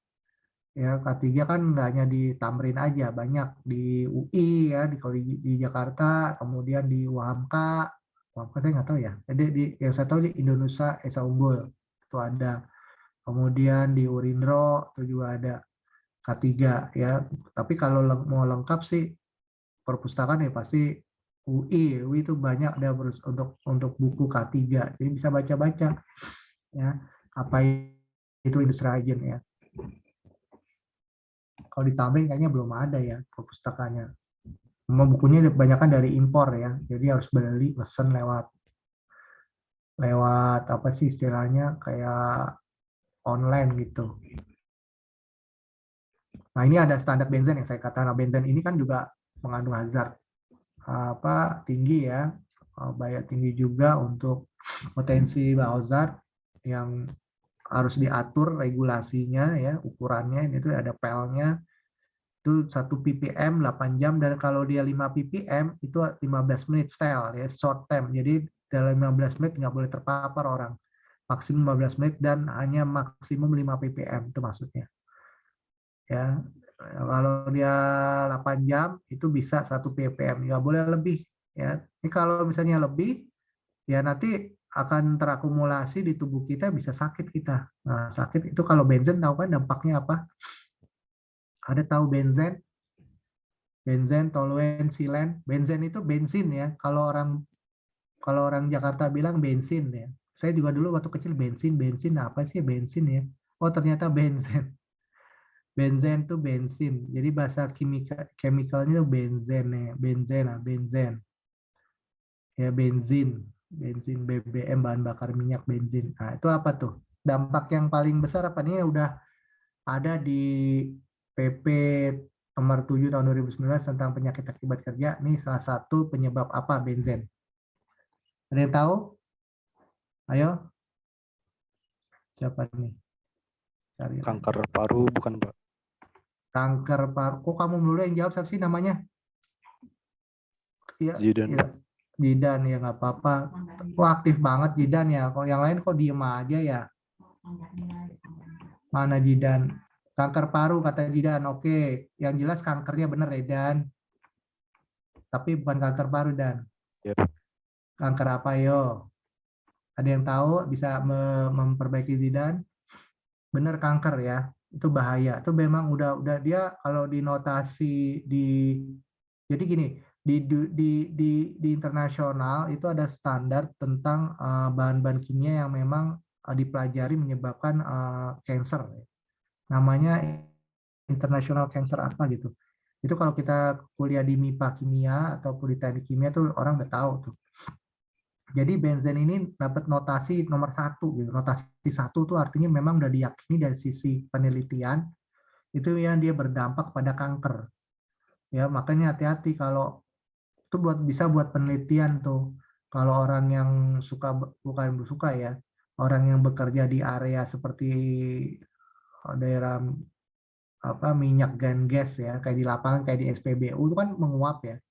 Ya, K3 kan nggak hanya di Tamrin aja, banyak di UI ya, di Jakarta, kemudian di UHAMKA saya nggak tahu ya. Jadi yang saya tahu di Indonesia Esa Unggul itu ada. Kemudian di Urindro itu juga ada K3 ya. Tapi kalau mau lengkap sih perpustakaan ya pasti UI itu banyak ada untuk buku K3. Jadi bisa baca-baca ya apa itu industrial hygiene ya. Kalau di Tamrin kayaknya belum ada ya perpustakaannya. Semua bukunya kebanyakan dari impor ya. Jadi harus beli pesen lewat apa sih istilahnya kayak online gitu. Nah, ini ada standar benzen yang saya katakan. Nah, benzen ini kan juga mengandung hazard tinggi ya, bahaya tinggi juga untuk potensi hazard yang harus diatur regulasinya ya, ukurannya. Ini tuh ada pelnya itu 1 ppm 8 jam, dan kalau dia 5 ppm itu 15 menit style ya, short time. Jadi dalam 15 menit nggak boleh terpapar orang, maksimum 15 menit dan hanya maksimum 5 ppm itu maksudnya ya. Kalau dia 8 jam itu bisa 1 ppm, nggak boleh lebih ya. Ini kalau misalnya lebih ya nanti akan terakumulasi di tubuh kita, bisa sakit kita. Nah, sakit itu kalau benzen tahu kan dampaknya apa? Ada tahu benzen? Benzen, toluen, silen. Benzen itu bensin ya. Kalau orang Jakarta bilang bensin ya. Saya juga dulu waktu kecil bensin apa sih bensin ya? Oh, ternyata benzen. Benzen itu bensin. Jadi bahasa chemicalnya itu benzen ya. Benzen. Ya bensin BBM, bahan bakar minyak bensin. Nah, itu apa tuh? Dampak yang paling besar apa nih? Udah ada di PP nomor 7 tahun 2019 tentang penyakit akibat kerja. Nih salah satu penyebab apa benzen? Ada yang tahu? Ayo. Siapa nih? Cari. Kanker paru bukan, Pak? Kanker paru. Kok kamu dulu yang jawab, siapa sih namanya? Iya. Zidan. Ya. Jidan ya, nggak apa-apa. Kok aktif banget Jidan ya. Kalau yang lain kok diem aja ya. Mana Jidan? Kanker paru kata Jidan. Oke, yang jelas kankernya bener ya Dan. Tapi bukan kanker paru Dan. Ya. Kanker apa yo? Ada yang tahu bisa memperbaiki Zidan? Bener kanker ya. Itu bahaya. Itu memang udah dia kalau dinotasi jadi gini, di internasional itu ada standar tentang bahan-bahan kimia yang memang dipelajari menyebabkan cancer. Namanya international cancer apa gitu. Itu kalau kita kuliah di MIPA kimia ataupun di teknik kimia tuh orang udah tahu tuh. Jadi benzen ini dapat notasi nomor 1 gitu. Notasi 1 tuh artinya memang udah diyakini dari sisi penelitian itu yang dia berdampak pada kanker. Ya, makanya hati-hati kalau itu bisa buat penelitian tuh. Kalau orang yang bukan suka ya, orang yang bekerja di area seperti daerah minyak dan gas ya, kayak di lapangan, kayak di SPBU itu kan menguap ya.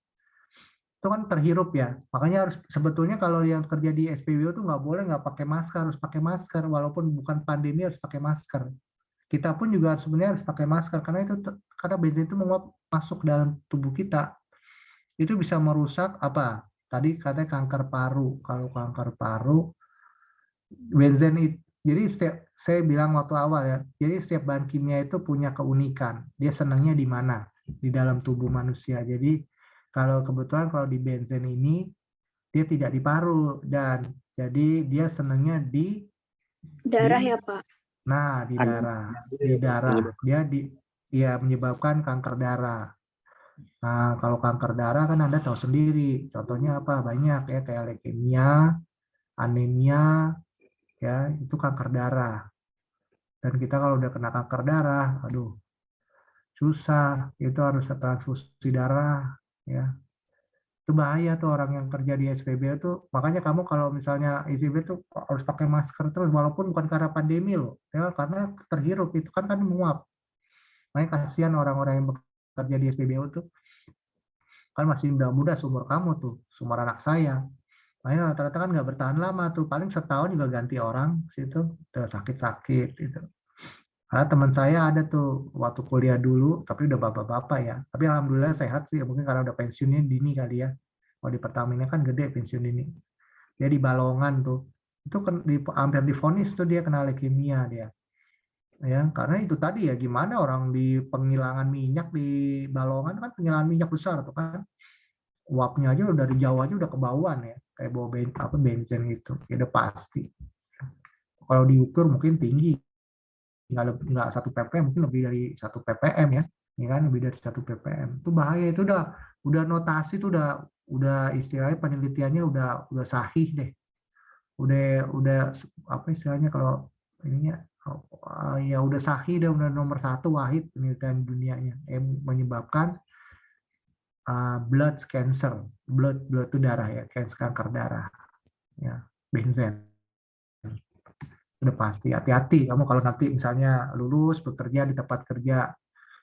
Itu kan terhirup ya. Makanya harus sebetulnya kalau yang kerja di SPBU itu nggak boleh nggak pakai masker, harus pakai masker walaupun bukan pandemi harus pakai masker. Kita pun juga sebenarnya harus pakai masker karena karena bensin itu menguap masuk dalam tubuh kita. Itu bisa merusak apa? Tadi katanya kanker paru. Kalau kanker paru, benzen itu jadi saya bilang waktu awal ya, jadi setiap bahan kimia itu punya keunikan. Dia senangnya di mana? Di dalam tubuh manusia. Jadi kalau kebetulan kalau di benzen ini dia tidak di paru dan jadi dia senangnya di Darah ya, Pak? Nah, di darah. Di darah. Dia menyebabkan kanker darah. Nah, kalau kanker darah kan Anda tahu sendiri. Contohnya apa? Banyak ya kayak leukemia, anemia, ya itu kanker darah. Dan kita kalau udah kena kanker darah, aduh, susah. Itu harus transfusi darah, ya. Itu bahaya tuh orang yang kerja di SPBU tuh. Makanya kamu kalau misalnya SPBU tuh harus pakai masker terus, walaupun bukan karena pandemi loh, ya karena terhirup itu kan menguap. Makanya kasihan orang-orang yang bekerja di SPBU tuh, kan masih muda-muda seumur kamu tuh, seumur anak saya. Makanya rata-rata kan nggak bertahan lama tuh, paling setahun juga ganti orang situ, udah sakit-sakit gitu. Karena teman saya ada tuh waktu kuliah dulu, tapi udah bapak-bapak ya. Tapi alhamdulillah sehat sih, mungkin karena udah pensiunnya dini kali ya. Kalau di Pertamina kan gede pensiun dini. Dia di Balongan tuh, itu kan hampir divonis tuh dia kena leukemia dia. Ya, karena itu tadi ya gimana orang di penghilangan minyak di Balongan kan penghilangan minyak besar tuh kan. Uapnya aja dari Jawa aja udah kebauan ya, kayak bau bensin gitu. Ya udah pasti. Kalau diukur mungkin tinggi, nggak 1 ppm, mungkin lebih dari 1 ppm ya, kan lebih dari 1 ppm. Itu bahaya, itu udah notasi itu udah istilahnya penelitiannya udah sahih deh, udah apa istilahnya kalau ininya ya udah sahih deh, udah nomor 1 wahid penelitian dunianya yang menyebabkan blood cancer, blood itu darah ya, kanker darah ya, benzen. Udah pasti hati-hati kamu kalau nanti misalnya lulus bekerja di tempat kerja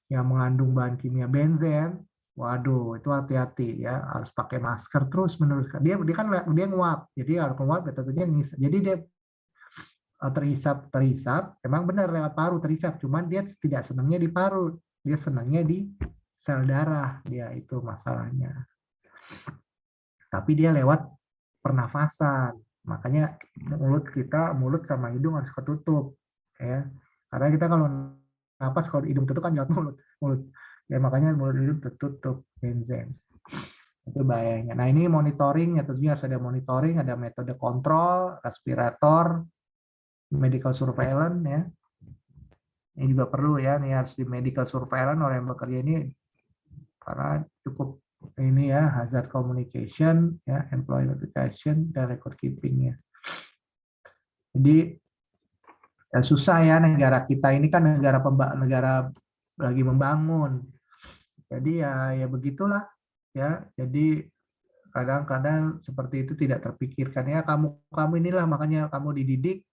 yang mengandung bahan kimia benzen, waduh itu hati-hati ya, harus pakai masker terus menerus. Dia kan dia nguap, jadi harus nguap tentunya jadi dia terhisap, emang benar lewat paru terhisap, cuman dia tidak senangnya di paru, dia senangnya di sel darah, dia itu masalahnya. Tapi dia lewat pernafasan, makanya mulut sama hidung harus ketutup ya, karena kita kalau napas kalau hidung tutup kan lewat mulut ya, makanya mulut hidung tertutup benzen, itu bahayanya. Nah ini monitoring ya, tentunya harus ada monitoring, ada metode kontrol, respirator, medical surveillance ya, ini juga perlu ya, ini harus di medical surveillance orang yang bekerja ini, karena cukup ini ya, hazard communication ya, employee notification dan record keeping ya. Jadi ya susah ya, negara kita ini kan negara lagi membangun. Jadi ya begitulah ya. Jadi kadang-kadang seperti itu tidak terpikirkan ya, kamu inilah makanya kamu dididik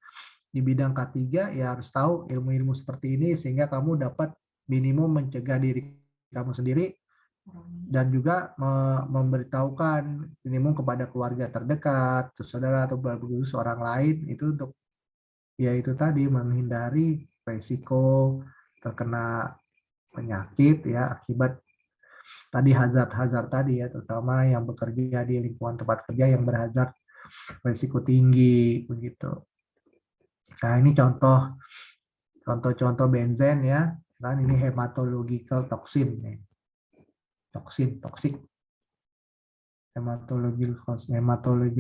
di bidang K3 ya, harus tahu ilmu-ilmu seperti ini sehingga kamu dapat minimum mencegah diri kamu sendiri dan juga memberitahukan minimum kepada keluarga terdekat, saudara atau begitu orang lain, itu untuk ya itu tadi menghindari resiko terkena penyakit ya akibat tadi hazard tadi ya, terutama yang bekerja di lingkungan tempat kerja yang berhazard resiko tinggi begitu. Nah ini contoh benzen ya, kan ini hematological toxin nih. Toksik. Hematologi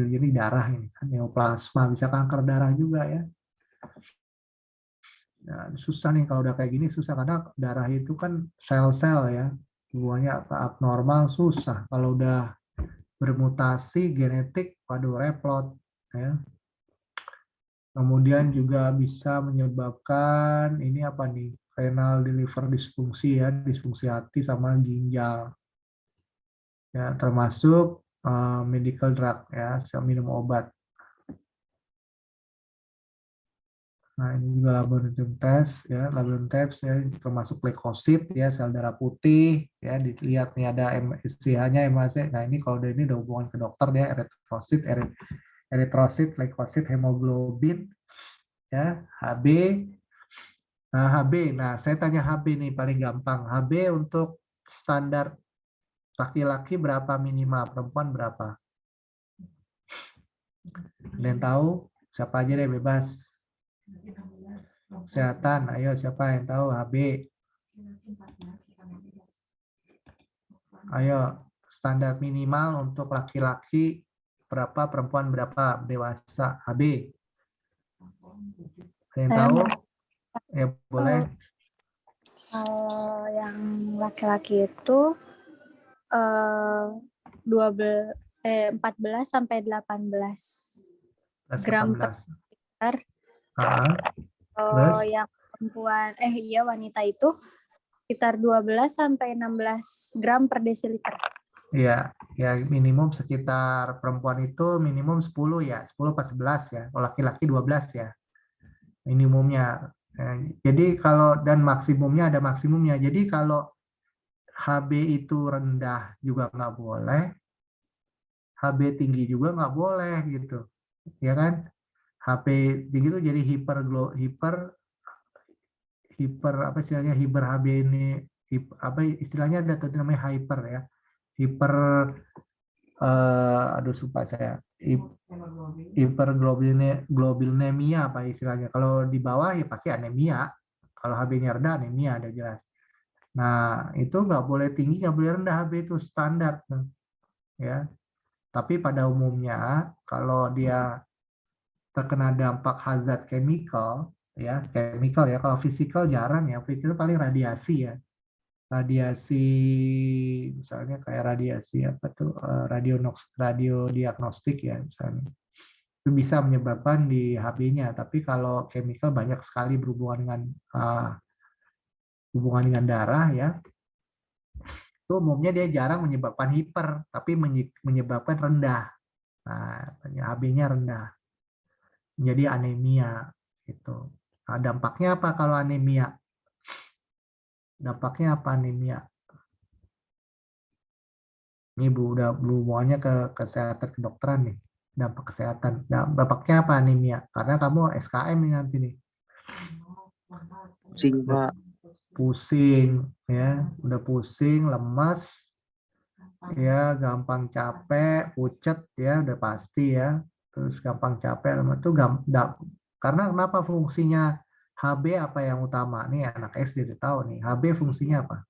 ini darah ini kan, neoplasma, bisa kanker darah juga ya. Nah, susah nih kalau udah kayak gini, susah karena darah itu kan sel-sel ya, hubungannya abnormal, susah. Kalau udah bermutasi genetik, waduh repot ya. Kemudian juga bisa menyebabkan ini apa nih, renal liver disfungsi ya, disfungsi hati sama ginjal ya, termasuk medical drug ya, minum obat. Nah, ini juga laboratorium test ya, laboratorium test ya, termasuk leukosit ya, sel darah putih ya, dilihat nih ada SCH-nya, MHC. Nah, ini kalau ini udah hubungan ke dokter dia eritrosit, leukosit, hemoglobin ya, HB. Nah, HB. Nah, saya tanya HB nih paling gampang. HB untuk standar laki-laki berapa minimal, perempuan berapa? Ada yang tahu? Siapa aja deh bebas. Kesehatan, ayo siapa yang tahu HB? Ayo, standar minimal untuk laki-laki berapa, perempuan berapa, dewasa HB? Ada yang tahu? Ya boleh. Kalau yang laki-laki itu 14 sampai 18 gram per 18. liter. Terus? Yang perempuan wanita itu sekitar 12 sampai 16 gram per desiliter. Ya, ya minimum sekitar perempuan itu minimum 10 ya, 10 pas 11 ya. Kalau laki-laki 12 ya. Minimumnya. Jadi kalau dan maksimumnya ada maksimumnya. Jadi kalau HB itu rendah juga nggak boleh, HB tinggi juga nggak boleh gitu, ya kan? HB tinggi itu jadi hiper apa istilahnya hiper HB ini apa istilahnya ada tuh namanya hyper ya, hiper aduh sumpah saya hiperglobulinemia apa istilahnya. Kalau di bawah ya pasti anemia. Kalau HB-nya rendah anemia ada jelas. Nah, itu nggak boleh tinggi, nggak boleh rendah, HB itu standar. Ya. Tapi pada umumnya, kalau dia terkena dampak hazard chemical, ya, chemical ya, kalau physical jarang ya, physical paling radiasi ya. Radiasi, misalnya kayak radiasi apa tuh, radiodiagnostik ya, misalnya. Itu bisa menyebabkan di HB-nya, tapi kalau chemical banyak sekali berhubungan dengan darah ya, itu umumnya dia jarang menyebabkan hiper, tapi menyebabkan rendah. Nah, HB-nya rendah, menjadi anemia gitu. Nah, dampaknya apa kalau anemia? Dampaknya apa anemia? Ini udah hubungannya ke kesehatan kedokteran nih, dampak kesehatan. Dampaknya apa anemia? Karena kamu SKM nih nanti nih. Pusing, Pak. Pusing ya, udah pusing, lemas, ya gampang capek, pucet ya udah pasti ya. Terus gampang capek, lemas itu karena kenapa fungsinya HB apa yang utama? Nih anak SD udah tahu nih, HB fungsinya apa?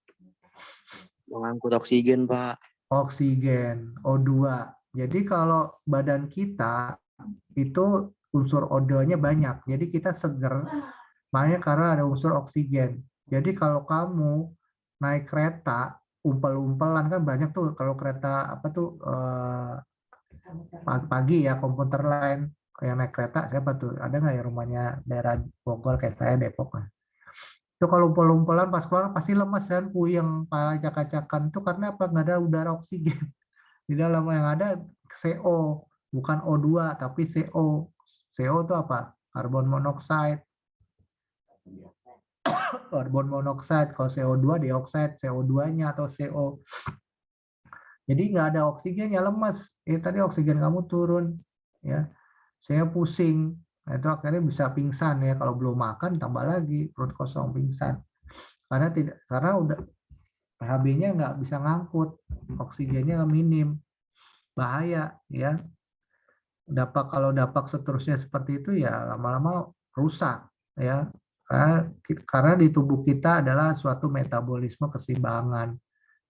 Mengangkut oksigen, Pak. Oksigen, O2. Jadi kalau badan kita itu unsur O2-nya banyak. Jadi kita seger, makanya karena ada unsur oksigen. Jadi kalau kamu naik kereta, umpel-umpelan kan banyak tuh kalau kereta apa tuh pagi-pagi ya komuter lain yang naik kereta siapa tuh? Ada nggak ya rumahnya daerah Bogor kayak saya Depok lah. Itu kalau umpel-umpelan pas keluar pasti lemas kan, puyeng, kepala acak-acakan itu karena apa? Nggak ada udara oksigen. Di dalam yang ada CO, bukan O2 tapi CO. CO itu apa? Karbon monoksida. Karbon monoksida, kalau CO2 dioksida, CO2-nya atau CO. Jadi nggak ada oksigen ya lemas. Tadi oksigen kamu turun, ya. Saya pusing. Nah, itu akhirnya bisa pingsan ya. Kalau belum makan tambah lagi perut kosong pingsan. Karena udah HB-nya nggak bisa ngangkut, oksigennya minim, bahaya ya. Kalau dampak seterusnya seperti itu ya lama-lama rusak ya. Karena di tubuh kita adalah suatu metabolisme keseimbangan.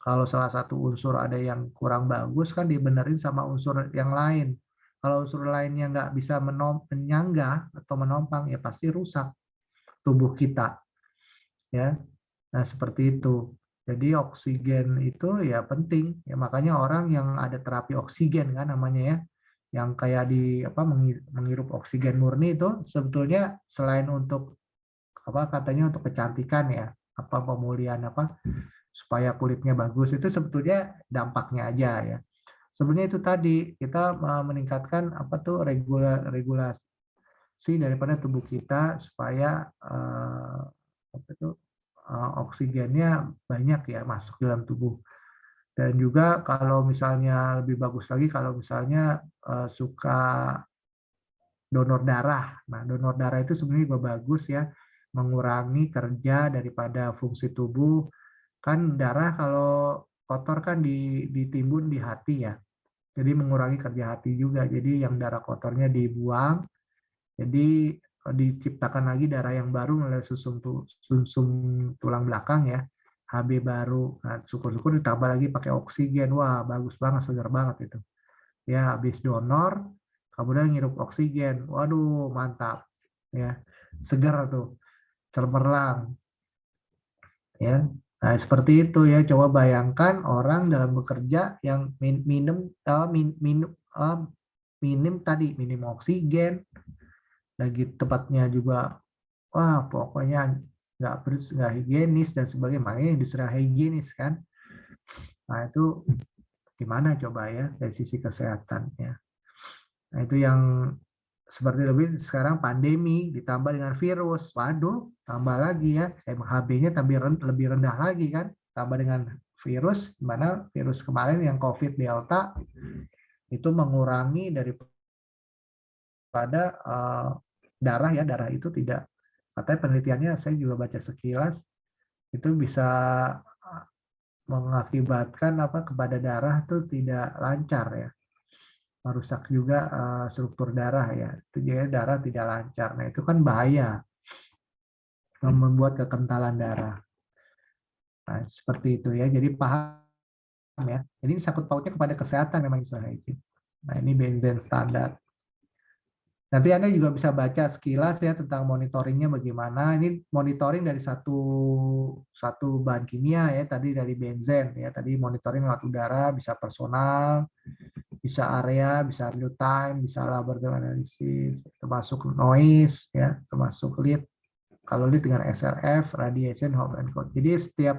Kalau salah satu unsur ada yang kurang bagus kan dibenerin sama unsur yang lain. Kalau unsur lainnya nggak bisa menyanggah atau menompang ya pasti rusak tubuh kita. Ya, nah seperti itu. Jadi oksigen itu ya penting. Ya makanya orang yang ada terapi oksigen kan namanya ya, yang kayak menghirup oksigen murni itu sebetulnya selain untuk katanya untuk kecantikan ya, pemulihan supaya kulitnya bagus itu sebetulnya dampaknya aja ya. Sebenarnya itu tadi kita meningkatkan regulasi daripada tubuh kita supaya oksigennya banyak ya masuk dalam tubuh. Dan juga kalau misalnya lebih bagus lagi kalau misalnya suka donor darah. Nah, donor darah itu sebenarnya juga bagus ya, mengurangi kerja daripada fungsi tubuh. Kan darah kalau kotor kan ditimbun di hati ya. Jadi mengurangi kerja hati juga. Jadi yang darah kotornya dibuang, jadi diciptakan lagi darah yang baru melalui sumsum tulang belakang ya, HB baru. Nah, syukur-syukur ditambah lagi pakai oksigen. Wah, bagus banget, segar banget itu. Ya, habis donor, kemudian ngirup oksigen. Waduh, mantap. Ya, segar tuh, cemerlang. Ya. Nah, seperti itu ya. Coba bayangkan orang dalam bekerja yang minim oksigen, lagi tempatnya juga, wah pokoknya nggak higienis dan sebagainya, makanya industrial higienis kan. Nah itu gimana coba ya dari sisi kesehatan ya. Nah itu yang seperti lebih sekarang pandemi ditambah dengan virus, waduh tambah lagi ya, MHB-nya lebih rendah lagi kan, tambah dengan virus, dimana virus kemarin yang COVID Delta itu mengurangi daripada darah ya, darah itu tidak, katanya penelitiannya saya juga baca sekilas itu bisa mengakibatkan kepada darah tuh tidak lancar ya, merusak juga struktur darah ya, itu jadi darah tidak lancar. Nah itu kan bahaya, membuat kekentalan darah. Nah seperti itu ya, jadi paham ya. Jadi ini sangkut pautnya kepada kesehatan memang istilah itu. Nah ini benzen standar. Nanti Anda juga bisa baca sekilas ya tentang monitoringnya bagaimana. Ini monitoring dari satu bahan kimia ya, tadi dari benzen ya, tadi monitoring lewat udara, bisa personal, bisa area, bisa real time, bisa laboratorium analisis, termasuk noise ya, termasuk lead. Kalau lead dengan SRF, radiation, hot and cold. Jadi setiap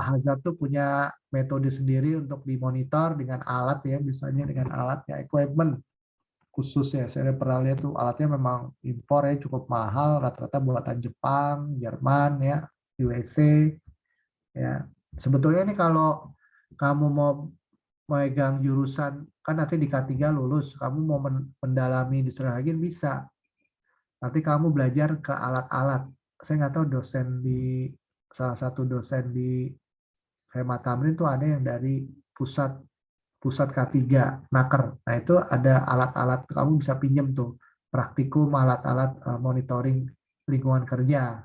hazard tuh punya metode sendiri untuk dimonitor dengan alat ya, misalnya dengan alat ya, equipment khusus ya. Saya pernah lihat tuh alatnya memang impor ya, cukup mahal, rata-rata buatan Jepang, Jerman ya, USA ya. Sebetulnya nih kalau kamu mau megang jurusan, kan nanti di K3 lulus, kamu mau mendalami industrial hygiene bisa. Nanti kamu belajar ke alat-alat. Saya nggak tahu salah satu dosen di Hemat Tamrin itu ada yang dari pusat K3 Naker. Nah itu ada alat-alat, kamu bisa pinjam tuh praktikum alat-alat monitoring lingkungan kerja.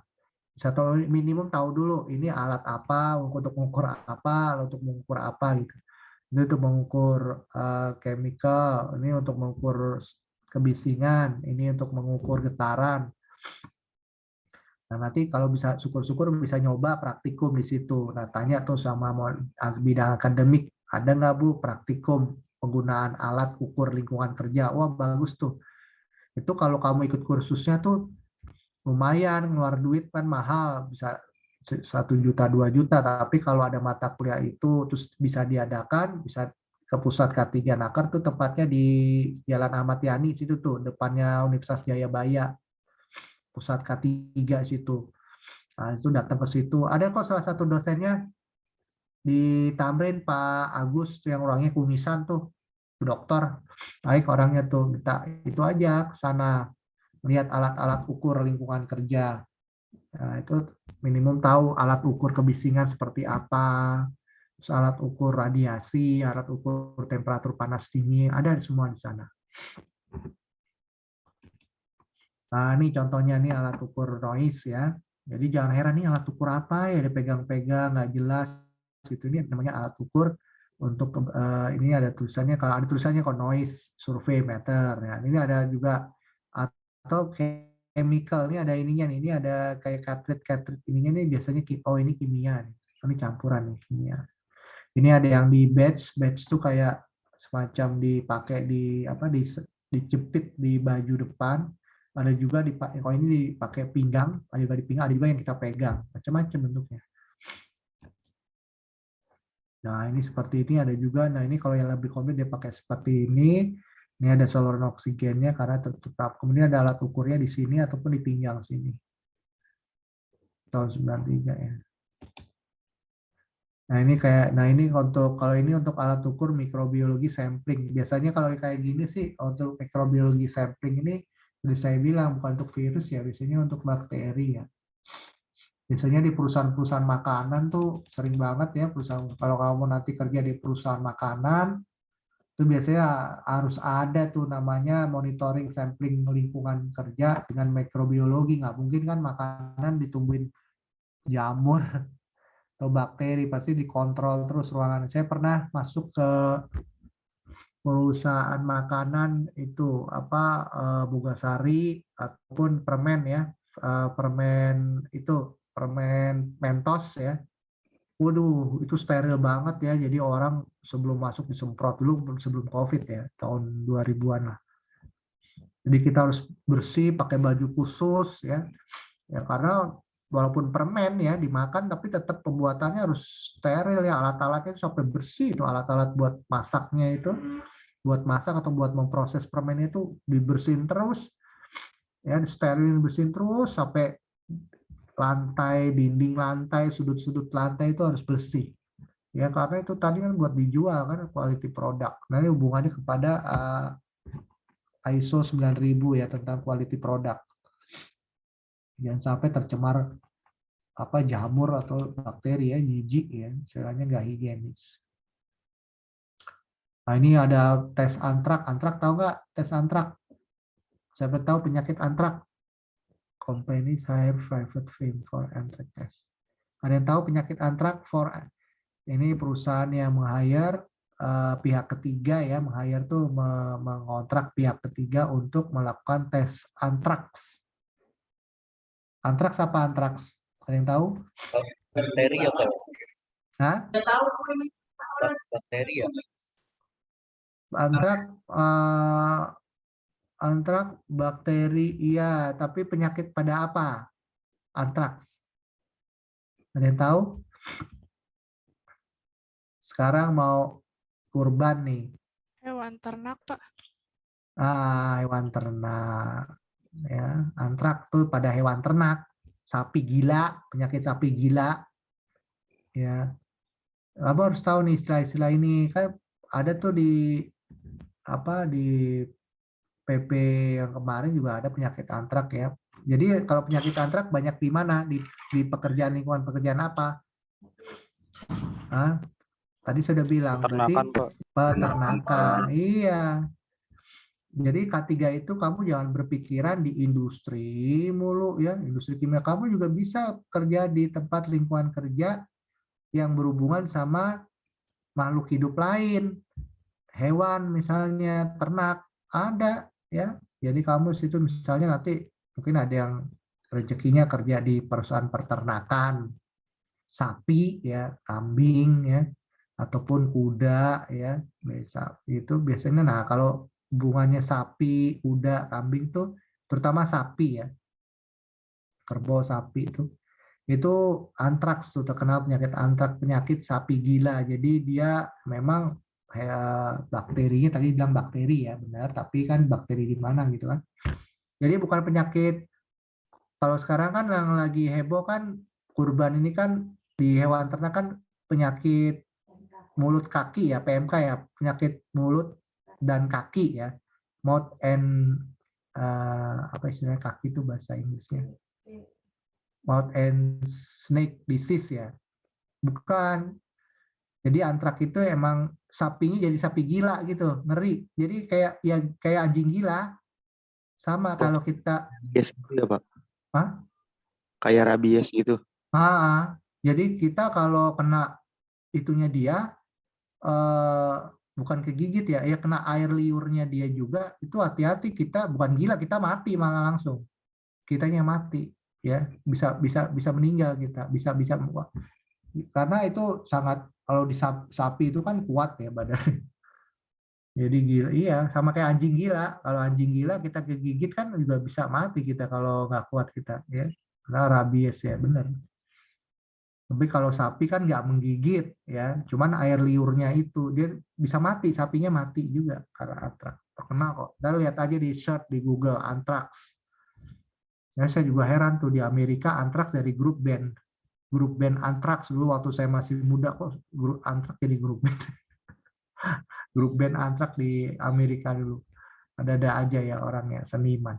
Bisa tahu, minimum tahu dulu ini alat apa, untuk mengukur apa, untuk mengukur apa gitu. Ini untuk mengukur chemical, ini untuk mengukur kebisingan, ini untuk mengukur getaran. Nah nanti kalau bisa syukur-syukur bisa nyoba praktikum di situ. Nah tanya tuh sama bidang akademik, ada nggak Bu praktikum penggunaan alat ukur lingkungan kerja? Wah bagus tuh. Itu kalau kamu ikut kursusnya tuh lumayan, ngeluar duit kan mahal, bisa 1 juta 2 juta. Tapi kalau ada mata kuliah itu terus bisa diadakan, bisa ke pusat K3 Naker tuh tempatnya di Jalan Ahmad Yani situ tuh, depannya Universitas Jayabaya. Pusat K3 situ. Nah, itu datang ke situ. Ada kok salah satu dosennya di Tamrin, Pak Agus, yang orangnya kumisan tuh, dokter. Baik orangnya tuh, minta itu aja ke sana, melihat alat-alat ukur lingkungan kerja. Nah, itu minimum tahu alat ukur kebisingan seperti apa, alat ukur radiasi, alat ukur temperatur panas dingin, ada semua di sana. Nah, ini contohnya nih alat ukur noise ya. Jadi jangan heran nih alat ukur apa ya, dipegang-pegang nggak jelas gitu. Ini namanya alat ukur untuk ini ada tulisannya, kalau ada tulisannya kok noise survey meter. Nah, ini ada juga atau chemical, ini ada ininya nih, ini ada kayak cartridge ininya nih biasanya ini kimia nih. Ini campuran nih kimia. Ini ada yang di batch tuh kayak semacam dipakai dijepit di baju depan. Ada juga kalau ini dipakai pinggang, ada juga yang kita pegang, macam-macam bentuknya. Nah ini seperti ini ada juga. Nah ini kalau yang lebih komplit dia pakai seperti ini. Ini ada saluran oksigennya karena tertutup. Kemudian ada alat ukurnya di sini ataupun di pinggang sini. Tahun 93 ya. Nah ini kalau ini untuk alat ukur mikrobiologi sampling. Biasanya kalau kayak gini sih untuk mikrobiologi sampling ini seperti saya bilang bukan untuk virus ya, biasanya untuk bakteri ya. Biasanya di perusahaan-perusahaan makanan tuh sering banget ya kalau kamu nanti kerja di perusahaan makanan itu biasanya harus ada tuh namanya monitoring sampling lingkungan kerja dengan mikrobiologi. Nggak mungkin kan makanan ditumbuhin jamur atau bakteri, pasti dikontrol terus ruangan. Saya pernah masuk ke perusahaan makanan itu Bogasari ataupun permen ya, permen Mentos ya. Waduh, itu steril banget ya. Jadi orang sebelum masuk disemprot dulu sebelum COVID ya, tahun 2000-an lah. Jadi kita harus bersih, pakai baju khusus ya. Ya karena walaupun permen ya dimakan tapi tetap pembuatannya harus steril ya, alat-alatnya sampai bersih itu, alat-alat buat masaknya itu, buat masak atau buat memproses permen itu dibersihin terus. Ya, steril bersihin terus sampai lantai, dinding lantai, sudut-sudut lantai itu harus bersih. Ya, karena itu tadi kan buat dijual kan quality product. Nah, ini hubungannya kepada ISO 9000 ya tentang quality product. Jangan sampai tercemar jamur atau bakteri ya, jijik ya, istilahnya nggak higienis. Nah, ini ada tes antrak. Antrak tahu nggak tes antrak? Siapa tahu penyakit antrak? Companies hire private firm for antrak test. Ada yang tahu penyakit antrak? Ini perusahaan yang meng-hire pihak ketiga ya, meng-hire tuh mengontrak pihak ketiga untuk melakukan tes antraks. Antraks apa antraks? Ada yang tahu? Bakteri ya Pak? Hah? Bakteri ya? Antrak bakteri iya, tapi penyakit pada apa? Antraks. Ada yang tahu? Sekarang mau kurban nih. Hewan ternak, Pak. Hewan ternak. Ya, antrak tuh pada hewan ternak. Sapi gila, penyakit sapi gila. Ya. Kamu harus tahu nih istilah-istilah ini. Kan ada tuh di PP yang kemarin juga ada penyakit antrak ya. Jadi kalau penyakit antrak banyak di mana? Di pekerjaan, lingkungan pekerjaan apa? Tadi sudah bilang Peternakan, Pak. Peternakan. Iya. Jadi K3 itu kamu jangan berpikiran di industri mulu ya. Industri kimia, kamu juga bisa kerja di tempat lingkungan kerja yang berhubungan sama makhluk hidup lain. Hewan misalnya, ternak, ada ya. Jadi kamu situ misalnya nanti mungkin ada yang rezekinya kerja di perusahaan peternakan, sapi ya, kambing ya, ataupun kuda ya, itu biasanya. Nah kalau hubungannya sapi, kuda, kambing tuh terutama sapi ya, kerbau sapi itu antraks tuh, terkenal penyakit antraks, penyakit sapi gila. Jadi dia memang bakterinya tadi bilang bakteri ya, benar, tapi kan bakteri di mana gitu kan. Jadi bukan penyakit, kalau sekarang kan yang lagi heboh kan kurban ini kan di hewan ternak kan penyakit mulut kaki ya, PMK ya, penyakit mulut dan kaki ya, mouth and apa istilahnya kaki itu bahasa Inggrisnya, mouth and snake disease ya, bukan. Jadi antrak itu emang sapinya jadi sapi gila gitu, ngeri. Jadi kayak anjing gila, sama kalau kita. Yes, ya Pak. Hah? Kayak rabies gitu. Jadi kita kalau kena itunya dia, bukan kegigit ya, kena air liurnya dia juga, itu hati-hati, kita bukan gila, kita mati malah langsung. Kitanya mati ya, bisa meninggal kita, bisa karena itu sangat, kalau di sapi itu kan kuat ya badannya. Jadi gila, iya sama kayak anjing gila. Kalau anjing gila kita kegigit kan juga bisa mati kita kalau nggak kuat kita ya, karena rabies ya, benar. Tapi kalau sapi kan nggak menggigit ya, cuman air liurnya itu dia bisa mati, sapinya mati juga karena antrak. terkenal kok. Dan lihat aja di search di Google Anthrax. Ya, saya juga heran tuh di Amerika Anthrax dari grup band Anthrax dulu waktu saya masih muda kok grup Anthrax jadi grup band. Grup band Anthrax di Amerika dulu. Ada aja ya orangnya seniman.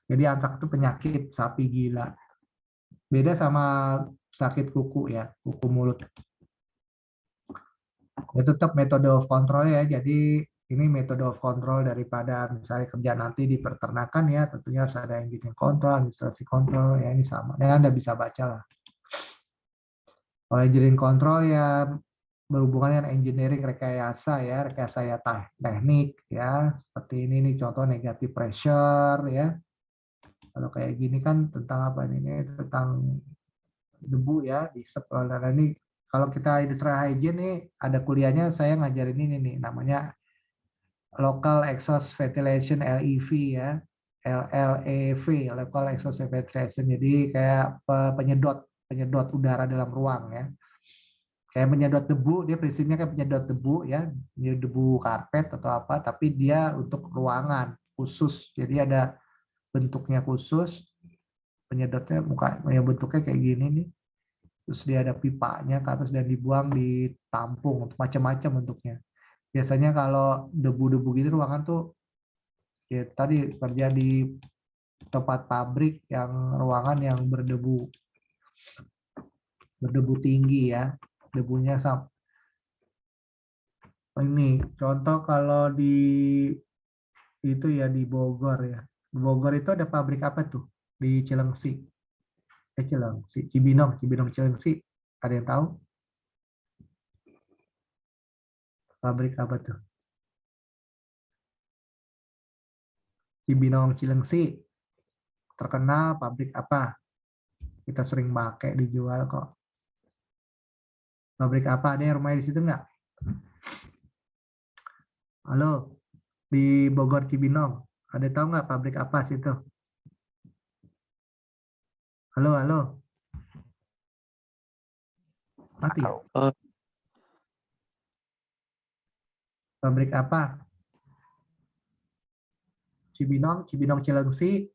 Jadi Anthrax itu penyakit sapi gila. Beda sama sakit kuku ya, kuku mulut. Ya tetap metode of control ya. Jadi ini metode of control daripada misalnya kerja nanti di peternakan ya, tentunya harus ada engine control, administrasi control ya, ini sama. Ya Anda bisa baca lah. Kalau engine control ya berhubungan dengan engineering rekayasa ya, teknik ya, seperti ini nih contoh negative pressure ya. Kalau kayak gini kan tentang apa ini? Tentang debu ya, di sekolah ini. Kalau kita industrial hygiene nih ada kuliahnya saya ngajarin ini nih namanya local exhaust ventilation LEV ya. LLEV, local exhaust ventilation. Jadi kayak penyedot udara dalam ruang ya. Kayak menyedot debu, dia prinsipnya kayak penyedot debu ya, debu karpet atau apa, tapi dia untuk ruangan khusus. Jadi ada bentuknya khusus, penyedotnya bentuknya kayak gini nih. Terus dia ada pipanya ke atas dan dibuang di tampung, macam-macam bentuknya. Biasanya kalau debu-debu gitu ruangan tuh ya tadi kerja di tempat pabrik yang ruangan yang berdebu tinggi ya, debunya ini contoh kalau di itu ya di Bogor ya. Di Bogor itu ada pabrik apa tuh? Di Cilengsi. Cilengsi, Cibinong Cilengsi. Ada yang tahu? Pabrik apa tuh? Cibinong Cilengsi. Terkenal pabrik apa? Kita sering pakai dijual kok. Pabrik apa? Ada yang rumahnya di situ nggak? Halo, di Bogor Cibinong. Ada tahu nggak pabrik apa situ? Halo, halo. Mati ya? Pabrik apa? Cibinong Cilengsi.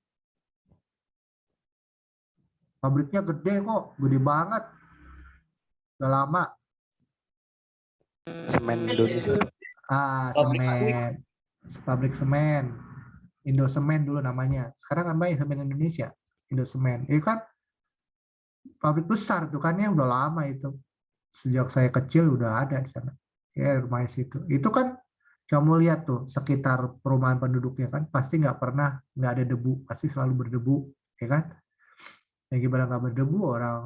Pabriknya gede kok, gede banget. Udah lama. Semen Indonesia. Semen. Pabrik semen. Indosemen dulu namanya. Sekarang namanya Semen Indonesia. Indosemen. Itu kan pabrik besar tuh kan ya, udah lama itu. Sejak saya kecil udah ada di sana. Ya rumah situ. Itu kan kamu lihat tuh sekitar perumahan penduduknya kan pasti nggak ada debu, pasti selalu berdebu, ya kan? Yang gimana nggak berdebu orang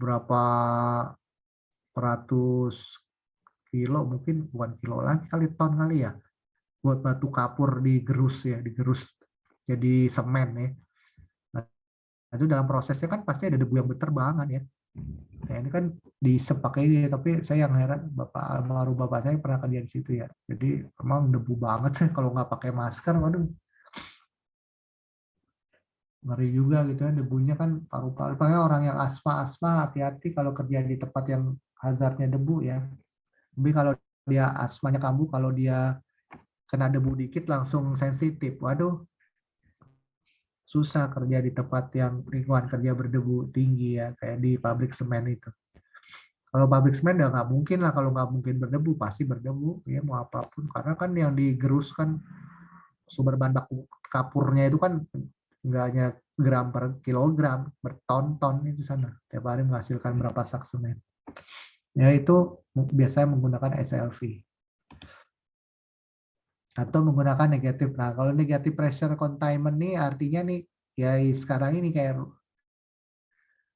berapa ratus kilo mungkin bukan kilo lagi kali ton kali ya buat batu kapur digerus jadi semen ya. Nah, itu dalam prosesnya kan pasti ada debu yang berterbangan ya. Nah, ini kan disepakai ini, tapi saya yang heran almarhum bapak saya pernah kerja di situ ya. Jadi emang debu banget sih kalau nggak pakai masker, waduh. Ngeri juga gitu ya, debunya kan paru-paru. Makanya orang yang asma hati-hati kalau kerja di tempat yang hazardnya debu ya. Tapi kalau dia asmanya kambuh, kalau dia kena debu dikit langsung sensitif. Waduh, susah kerja di tempat yang lingkungan kerja berdebu tinggi ya, kayak di pabrik semen itu. Kalau pabrik semen udah nggak mungkin lah, kalau nggak mungkin berdebu, pasti berdebu ya mau apapun. Karena kan yang digerus kan sumber bahan baku kapurnya itu kan nggak hanya gram per kilogram, berton-ton itu sana. Tiap hari menghasilkan berapa sak semen. Ya itu biasanya menggunakan SLV. Atau menggunakan negatif. Nah, kalau negative pressure containment nih artinya nih, ya sekarang ini kayak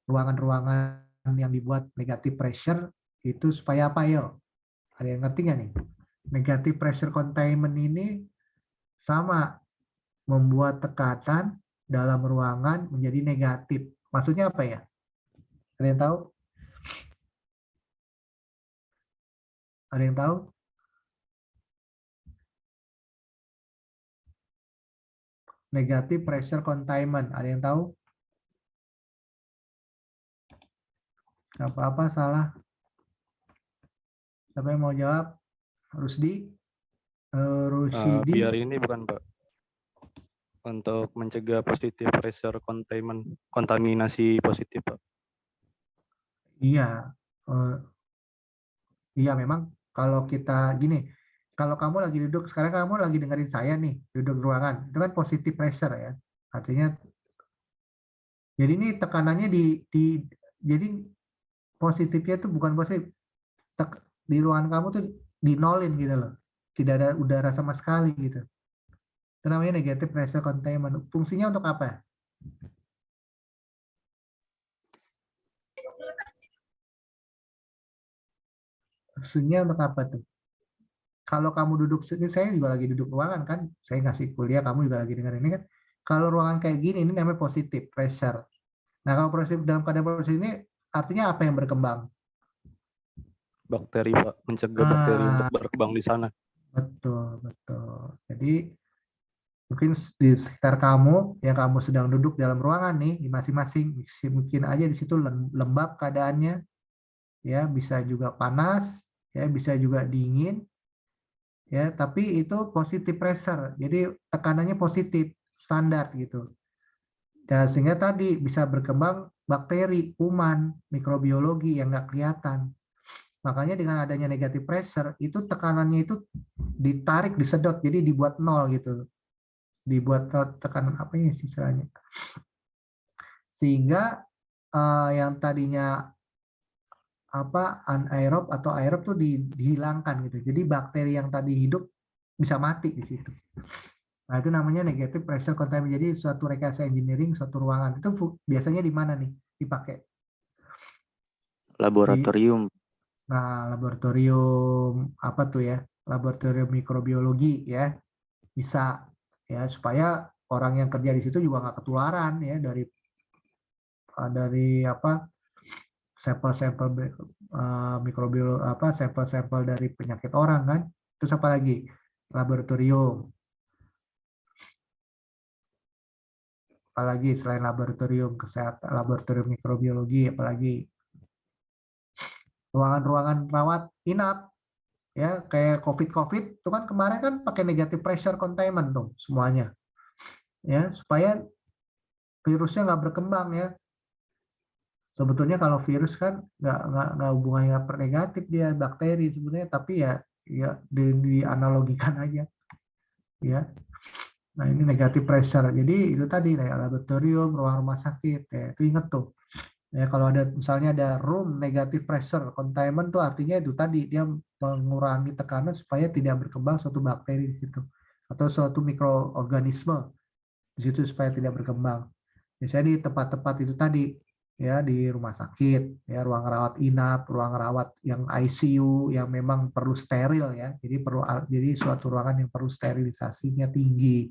ruangan-ruangan yang dibuat negative pressure itu supaya apa yo? Ada yang ngerti nggak nih? Negative pressure containment ini sama membuat tekanan dalam ruangan menjadi negatif. Maksudnya apa ya? Ada yang tahu? Ada yang tahu? Negative pressure containment. Ada yang tahu? Gak apa-apa, salah. Siapa yang mau jawab? Rusdi? Rusidi, Biar ini bukan Pak, untuk mencegah positif pressure containment, kontaminasi positif Pak. iya, eh, iya memang kalau kita gini, kalau kamu lagi duduk sekarang kamu lagi dengerin saya nih duduk di ruangan, itu kan positive pressure ya, artinya jadi ini tekanannya di jadi positifnya itu bukan positif, di ruangan kamu tuh dinolin gitu loh, tidak ada udara sama sekali gitu. Itu namanya negative pressure containment. Fungsinya untuk apa? Fungsinya untuk apa tuh? Kalau kamu duduk sini, saya juga lagi duduk ruangan kan, saya ngasih kuliah, kamu juga lagi dengar ini kan. Kalau ruangan kayak gini, ini namanya positive pressure. Nah, kalau positif dalam keadaan positif ini, artinya apa yang berkembang? Bakteri Pak, mencegah bakteri untuk berkembang di sana. Betul, betul. Jadi, mungkin di sekitar kamu, yang kamu sedang duduk dalam ruangan nih, di masing-masing, mungkin aja di situ lembab keadaannya, ya bisa juga panas, ya bisa juga dingin, ya tapi itu positive pressure, jadi tekanannya positif standar gitu. Dan sehingga tadi bisa berkembang bakteri, kuman, mikrobiologi yang nggak kelihatan. Makanya dengan adanya negative pressure itu tekanannya itu ditarik, disedot, jadi dibuat nol gitu, dibuat tekanan apa ya istilahnya, sehingga yang tadinya apa anaerob atau aerob tuh dihilangkan gitu. Jadi bakteri yang tadi hidup bisa mati di situ. Nah, itu namanya negative pressure containment. Jadi suatu rekayasa engineering suatu ruangan itu biasanya di mana nih dipakai? Laboratorium. Nah, laboratorium apa tuh ya? Laboratorium mikrobiologi ya. Bisa ya supaya orang yang kerja di situ juga nggak ketularan ya dari apa sampel-sampel mikrobiologi apa sampel-sampel dari penyakit orang kan. Terus apa lagi? Laboratorium. Apalagi selain laboratorium kesehatan, laboratorium mikrobiologi, apalagi ruangan-ruangan rawat inap ya kayak COVID itu kan kemarin kan pakai negative pressure containment tuh semuanya ya supaya virusnya nggak berkembang ya. Sebetulnya kalau virus kan nggak hubungannya per negatif dia bakteri sebenarnya, tapi ya dianalogikan aja ya. Nah ini negative pressure, jadi itu tadi kayak laboratorium, ruang rumah sakit ya itu inget tuh. Ya, kalau ada misalnya ada room negative pressure containment tuh artinya itu tadi dia mengurangi tekanan supaya tidak berkembang suatu bakteri di situ atau suatu mikroorganisme di situ supaya tidak berkembang. Misalnya di tempat-tempat itu tadi ya di rumah sakit, ya ruang rawat inap, ruang rawat yang ICU yang memang perlu steril ya. Jadi suatu ruangan yang perlu sterilisasinya tinggi.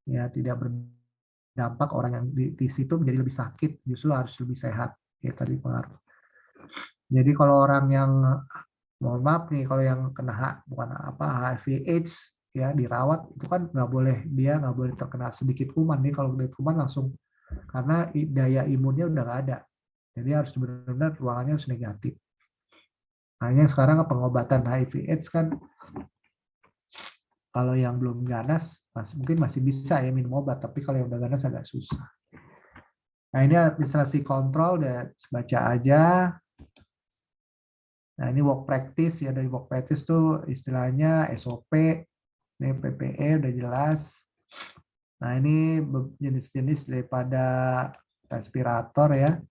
Ya tidak berdampak orang yang di situ menjadi lebih sakit, justru harus lebih sehat ya tadi pengaruh. Jadi kalau orang yang mohon maaf nih kalau yang kena bukan apa HIV/AIDS ya dirawat itu kan nggak boleh terkena sedikit kuman nih, kalau sedikit kuman langsung karena daya imunnya udah nggak ada. Jadi harus benar-benar ruangannya harus negatif. Hanya sekarang pengobatan HIV/AIDS kan kalau yang belum ganas mungkin masih bisa ya minum obat, tapi kalau yang udah ganas agak susah. Nah ini administrasi kontrol, udah baca aja. Nah ini work practice ya, dari work practice tuh istilahnya SOP, ini PPE udah jelas. Nah ini jenis-jenis daripada respirator ya.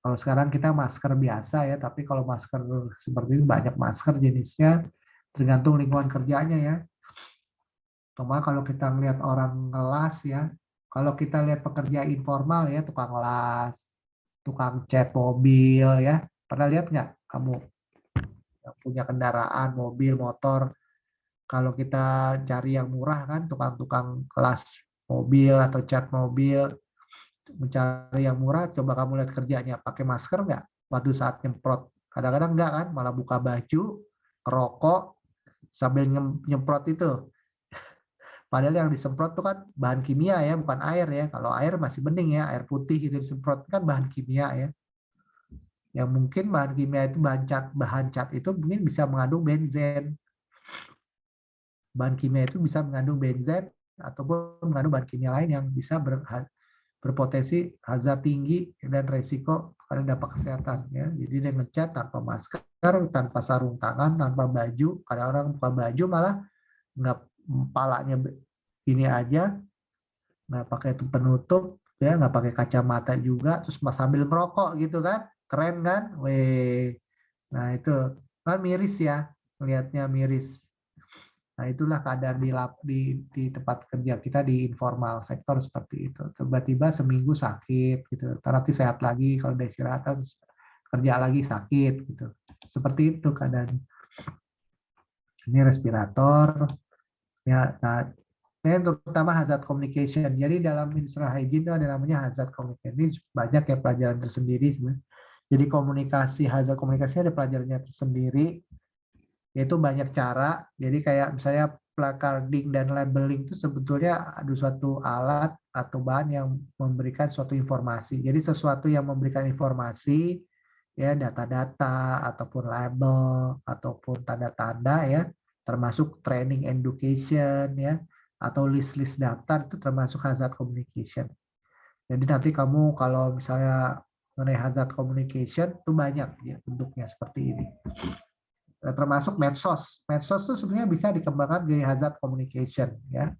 Kalau sekarang kita masker biasa ya, tapi kalau masker seperti ini banyak masker jenisnya, tergantung lingkungan kerjanya ya. Cuma kalau kita lihat orang ngelas ya, kalau kita lihat pekerja informal ya, tukang las, tukang cat mobil ya, pernah lihat nggak kamu yang punya kendaraan, mobil, motor, kalau kita cari yang murah kan, tukang-tukang las mobil atau cat mobil, mencari yang murah, coba kamu lihat kerjanya, pakai masker nggak waktu saat nyemprot? Kadang-kadang nggak kan, malah buka baju, kerokok, sambil nyemprot itu. Padahal yang disemprot itu kan bahan kimia ya, bukan air ya. Kalau air masih mending ya, air putih gitu disemprot kan bahan kimia ya. Yang mungkin bahan kimia itu bahan cat itu mungkin bisa mengandung benzen. bahan kimia itu bisa mengandung benzen ataupun mengandung bahan kimia lain yang bisa berpotensi hazard tinggi dan resiko pada dampak kesehatan ya. Jadi dia ngecat tanpa masker, tanpa sarung tangan, tanpa baju. Kadang orang buka baju malah nggak, palanya ini aja, nggak pakai penutup ya, nggak pakai kacamata juga, terus sambil ngerokok gitu kan, keren kan? Weh, nah itu kan miris ya, melihatnya miris. Nah, itulah keadaan di tempat kerja kita di informal sektor seperti itu. Tiba-tiba seminggu sakit gitu. Nanti sehat lagi, kalau udah istirahat kerja lagi sakit gitu. Seperti itu keadaan. Ini respirator. Ya, nah, ini terutama hazard communication. Jadi dalam industrial hygiene itu ada namanya hazard communication. Ini banyak ya pelajaran tersendiri sebenarnya. Jadi komunikasi, hazard komunikasi ada pelajarannya tersendiri. Yaitu banyak cara. Jadi kayak misalnya placarding dan labeling itu sebetulnya ada suatu alat atau bahan yang memberikan suatu informasi. Jadi sesuatu yang memberikan informasi, ya data-data ataupun label ataupun tanda-tanda ya, termasuk training education ya, atau list-list daftar itu termasuk hazard communication. Jadi nanti kamu kalau misalnya mengenai hazard communication itu banyak ya bentuknya seperti ini. Termasuk medsos. Medsos itu sebenarnya bisa dikembangkan jadi hazard communication ya.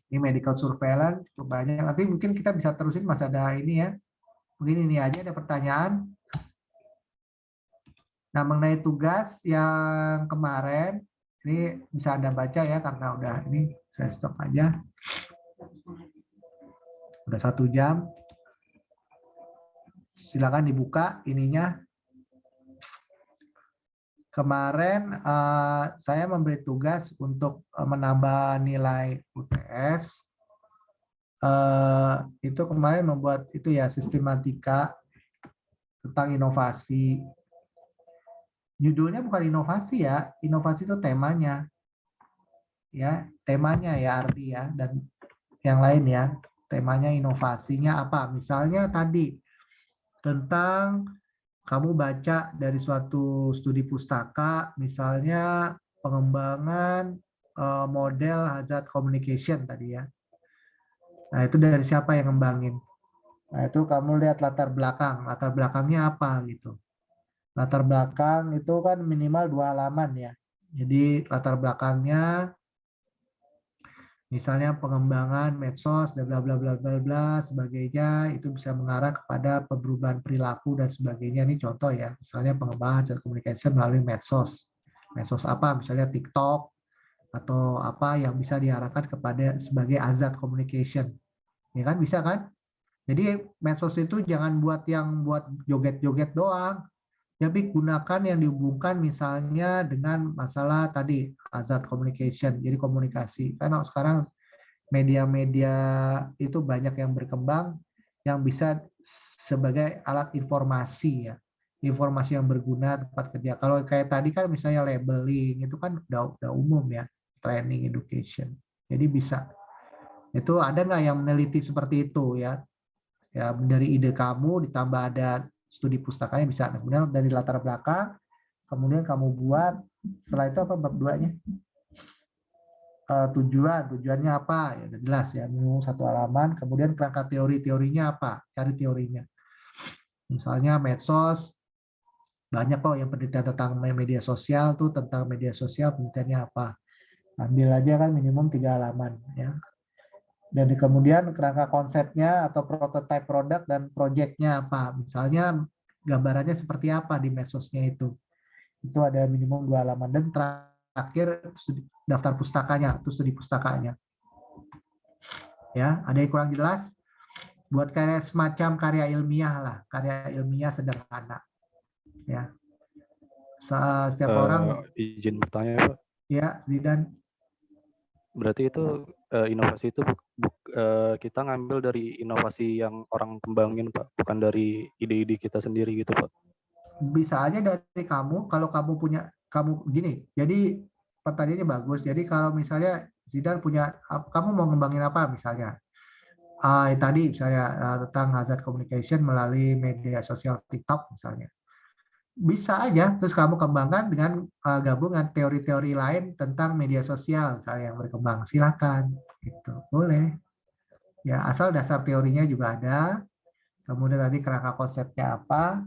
Ini medical surveillance cukup banyak. Nanti mungkin kita bisa terusin, masih ada ini ya. Mungkin ini aja ada pertanyaan. Nah, mengenai tugas yang kemarin ini bisa Anda baca ya, karena udah ini saya stop aja. Udah 1 jam. Silakan dibuka ininya. Kemarin saya memberi tugas untuk menambah nilai UTS. Itu kemarin membuat itu ya, sistematika tentang inovasi. Judulnya bukan inovasi ya, inovasi itu temanya. Ya, temanya ya arti ya, dan yang lain ya. Temanya inovasinya apa? Misalnya tadi tentang kamu baca dari suatu studi pustaka, misalnya pengembangan model hazard communication tadi ya. Nah, itu dari siapa yang ngembangin? Nah, itu kamu lihat latar belakangnya apa gitu. Latar belakang itu kan minimal 2 halaman ya. Jadi latar belakangnya misalnya pengembangan medsos dan bla bla bla bla bla sebagainya, itu bisa mengarah kepada perubahan perilaku dan sebagainya. Ini contoh ya, misalnya pengembangan hazard communication melalui medsos. Medsos apa? Misalnya TikTok atau apa yang bisa diarahkan kepada sebagai hazard communication. Ya kan, bisa kan? Jadi medsos itu jangan buat yang buat joget-joget doang. Tapi gunakan yang dihubungkan misalnya dengan masalah tadi hazard communication, jadi komunikasi. Karena sekarang media-media itu banyak yang berkembang yang bisa sebagai alat informasi ya, informasi yang berguna tempat kerja. Kalau kayak tadi kan misalnya labeling itu kan udah umum ya, training education. Jadi bisa. Itu ada nggak yang meneliti seperti itu ya? Ya dari ide kamu ditambah ada studi pustakanya bisa. Nah, kemudian dari latar belakang, kemudian kamu buat, setelah itu apa bab 2-nya? Tujuannya apa? Ya udah jelas ya, minimum 1 halaman. Kemudian kerangka teorinya apa? Cari teorinya. Misalnya medsos, banyak kok yang penelitian tentang media sosial tuh, tentang media sosial penelitiannya apa? Ambil aja kan minimum 3 halaman ya. Dan kemudian kerangka konsepnya atau prototype produk dan proyeknya apa. Misalnya gambarannya seperti apa di medsosnya itu. Itu ada minimum 2 halaman. Dan terakhir daftar pustakanya, itu studi pustakanya. Ya, ada yang kurang jelas? Buat karya semacam karya ilmiah lah, karya ilmiah sederhana. Ya. Setiap orang izin bertanya, Pak. Ya, Zidan. Berarti itu inovasi itu kita ngambil dari inovasi yang orang kembangin, Pak, bukan dari ide-ide kita sendiri gitu, Pak. Bisa aja dari kamu, kalau kamu punya, kamu gini, jadi pertanyaannya bagus. Jadi kalau misalnya Zidan punya, kamu mau ngembangin apa misalnya? Tadi misalnya tentang hazard communication melalui media sosial TikTok misalnya. Bisa aja, terus kamu kembangkan dengan gabungan teori-teori lain tentang media sosial, misalnya yang berkembang, silakan, gitu, boleh. Ya, asal dasar teorinya juga ada, kemudian tadi kerangka konsepnya apa,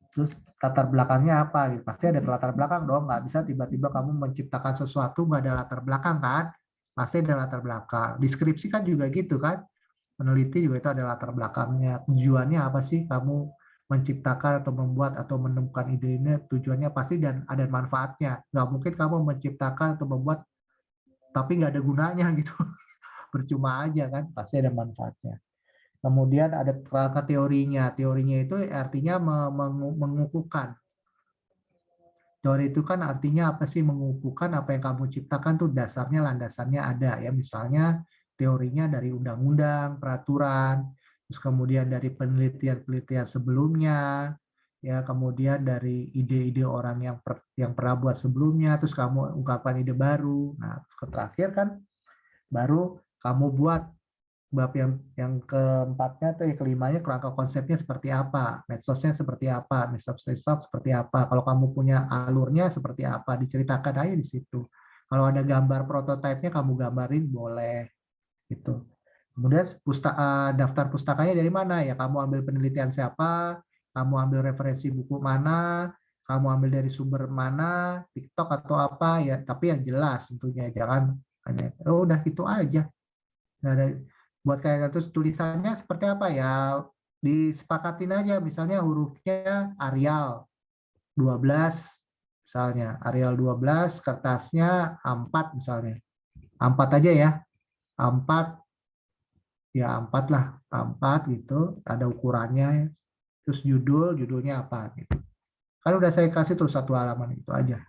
terus latar belakangnya apa, gitu. Pasti ada latar belakang dong, nggak bisa tiba-tiba kamu menciptakan sesuatu nggak ada latar belakang kan, pasti ada latar belakang. Deskripsi kan juga gitu kan, peneliti juga itu ada latar belakangnya, tujuannya apa sih kamu menciptakan atau membuat atau menemukan ide ini, tujuannya pasti dan ada manfaatnya. Nggak mungkin kamu menciptakan atau membuat tapi nggak ada gunanya gitu. Percuma aja kan, pasti ada manfaatnya. Kemudian ada kerangka teorinya. Teorinya itu artinya mengukuhkan. Teori itu kan artinya apa sih? Mengukuhkan apa yang kamu ciptakan tuh dasarnya, landasannya ada ya. Misalnya teorinya dari undang-undang, peraturan, terus kemudian dari penelitian-penelitian sebelumnya, ya kemudian dari ide-ide orang yang pernah buat sebelumnya, terus kamu ungkapkan ide baru. Nah, terakhir kan baru kamu buat bab yang keempatnya atau yang kelimanya kerangka konsepnya seperti apa, medsosnya seperti apa, medsos seperti apa. Kalau kamu punya alurnya seperti apa, diceritakan aja di situ. Kalau ada gambar prototipenya kamu gambarin boleh gitu. Kemudian daftar pustakanya dari mana ya? Kamu ambil penelitian siapa, kamu ambil referensi buku mana, kamu ambil dari sumber mana, TikTok atau apa ya. Tapi yang jelas tentunya jangan hanya udah gitu aja. Nggak ada buat kayak terus tulisannya seperti apa ya, disepakatin aja misalnya hurufnya Arial 12 misalnya, Arial 12 kertasnya A4 misalnya, A4 aja ya, A4 ya A4 lah, A4 gitu, ada ukurannya, terus judulnya apa gitu. Kan udah saya kasih tuh satu halaman itu aja.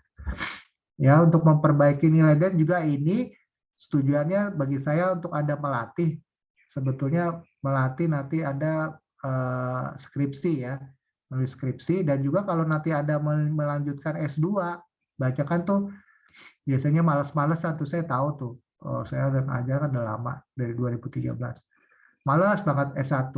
Ya, untuk memperbaiki nilai dan juga ini tujuannya bagi saya untuk Anda melatih. Sebetulnya melatih nanti ada skripsi ya, menulis skripsi, dan juga kalau nanti Anda melanjutkan S2, bacakan tuh biasanya malas-malasan tuh, saya tahu tuh. Saya udah ngajar kan udah lama, dari 2013. Malas banget S1,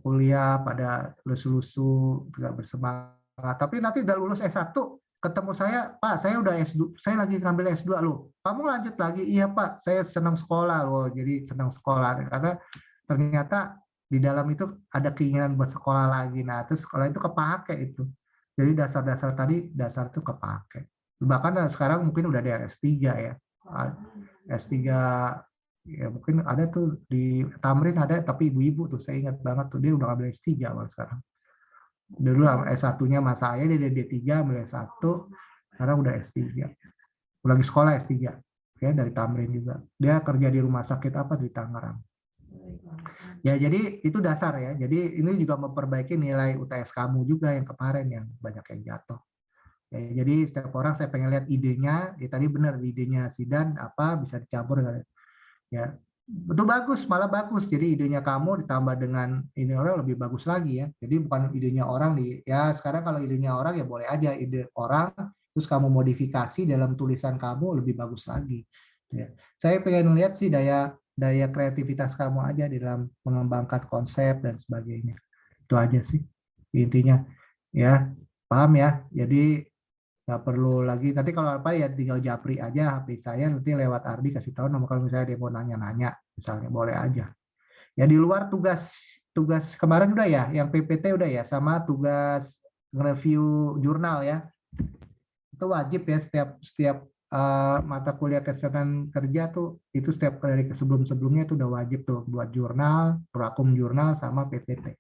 kuliah pada lusu-lusu, nggak bersemangat. Tapi nanti udah lulus S1, ketemu saya, Pak, saya udah S2, saya lagi ngambil S2 loh. Kamu lanjut lagi? Iya Pak, saya senang sekolah loh. Jadi senang sekolah karena ternyata di dalam itu ada keinginan buat sekolah lagi. Nah, terus sekolah itu kepake itu. Jadi dasar-dasar tadi, dasar itu kepake. Bahkan sekarang mungkin udah ada S3 ya. S3 ya mungkin ada tuh di Tamrin ada, tapi ibu-ibu tuh saya ingat banget tuh dia udah ngambil S3 malah sekarang. Dulu S1-nya mas saya, dia D3 ambil S1, sekarang udah S3. Lagi sekolah S3 ya, dari Tamrin juga. Dia kerja di rumah sakit apa di Tangerang. Ya, jadi itu dasar ya. Jadi ini juga memperbaiki nilai UTS kamu juga yang kemarin yang banyak yang jatuh. Ya, jadi setiap orang saya pengen lihat idenya, ya tadi benar idenya Sidan apa bisa dicampur dengan ya. Itu bagus, malah bagus. Jadi idenya kamu ditambah dengan ini orang lebih bagus lagi ya. Jadi bukan idenya orang ya sekarang kalau idenya orang ya boleh aja ide orang terus kamu modifikasi dalam tulisan kamu lebih bagus lagi. Ya. Saya pengen lihat sih daya kreativitas kamu aja di dalam mengembangkan konsep dan sebagainya. Itu aja sih intinya. Ya, paham ya? Jadi nggak perlu lagi nanti kalau apa ya tinggal japri aja HP saya, nanti lewat Ardi kasih tahu nama kalau misalnya dia mau nanya-nanya misalnya, boleh aja ya. Di luar tugas kemarin udah ya, yang PPT udah ya, sama tugas review jurnal ya, itu wajib ya setiap mata kuliah kesehatan kerja tuh, itu setiap dari sebelumnya itu udah wajib tuh buat jurnal, prakum jurnal sama PPT.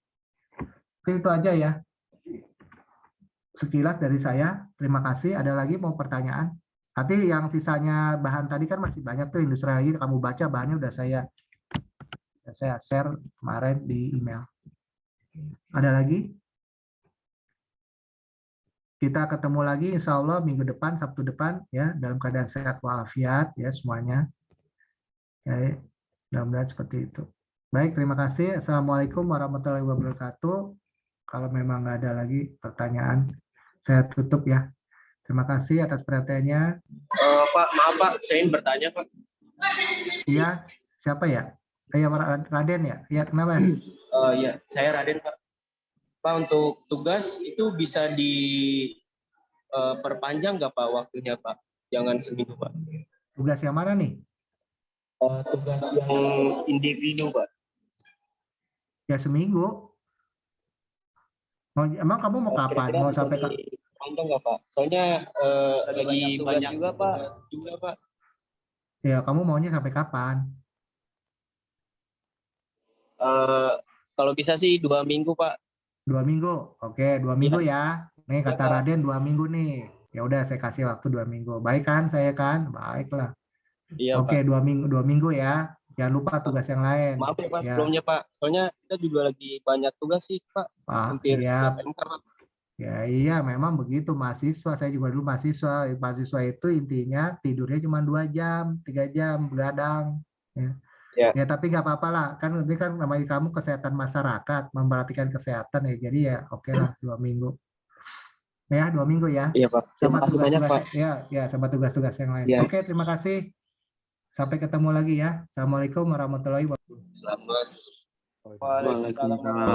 Itu aja ya sekilas dari saya. Terima kasih. Ada lagi mau pertanyaan? Nanti yang sisanya bahan tadi kan masih banyak tuh industri lagi, kamu baca bahannya udah saya share kemarin di email. Ada lagi? Kita ketemu lagi insya Allah minggu depan, Sabtu depan ya, dalam keadaan sehat walafiat ya semuanya. Ya, mudah-mudahan seperti itu. Baik, terima kasih. Assalamualaikum warahmatullahi wabarakatuh. Kalau memang nggak ada lagi pertanyaan, saya tutup ya. Terima kasih atas perhatiannya. Pak, maaf Pak, saya ingin bertanya Pak. Iya, siapa ya? Ya Raden ya? Ya, kenapa? Ya, saya Raden Pak. Pak, untuk tugas itu bisa perpanjang nggak Pak waktunya Pak? Jangan seminggu Pak. Tugas yang mana nih? Tugas yang individu Pak. Ya seminggu. Emang kamu mau kapan? Mau sampai panjang nggak Pak? Soalnya lagi banyak juga Pak. Juga Pak. Ya kamu maunya sampai kapan? Kalau bisa sih 2 minggu Pak. 2 minggu. Oke, 2 minggu ya. Nih kata Pak. Raden 2 minggu nih. Ya udah saya kasih waktu 2 minggu. Baik kan saya kan? Baiklah. Iya Oke, Pak. 2 minggu ya. Jangan lupa tugas yang lain. Maaf ya Pak Ya. sebelumnya Pak. Soalnya kita juga lagi banyak tugas sih Pak. Hampir Iya. setiap MK Pak. Ya iya memang begitu mahasiswa. Saya juga dulu mahasiswa. Mahasiswa itu intinya tidurnya cuma 2 jam, 3 jam begadang. Ya. Ya tapi nggak apa-apa lah. Kan ini kan namanya kamu kesehatan masyarakat, memperhatikan kesehatan ya. Jadi ya oke lah 2 minggu. Ya 2 minggu ya. Iya Pak. Terima Sama kasih banyak Pak. tugas-tugas ya sama tugas-tugas yang lain. Ya. Oke, terima kasih. Sampai ketemu lagi ya. Assalamualaikum warahmatullahi wabarakatuh. Selamat. Waalaikumsalam.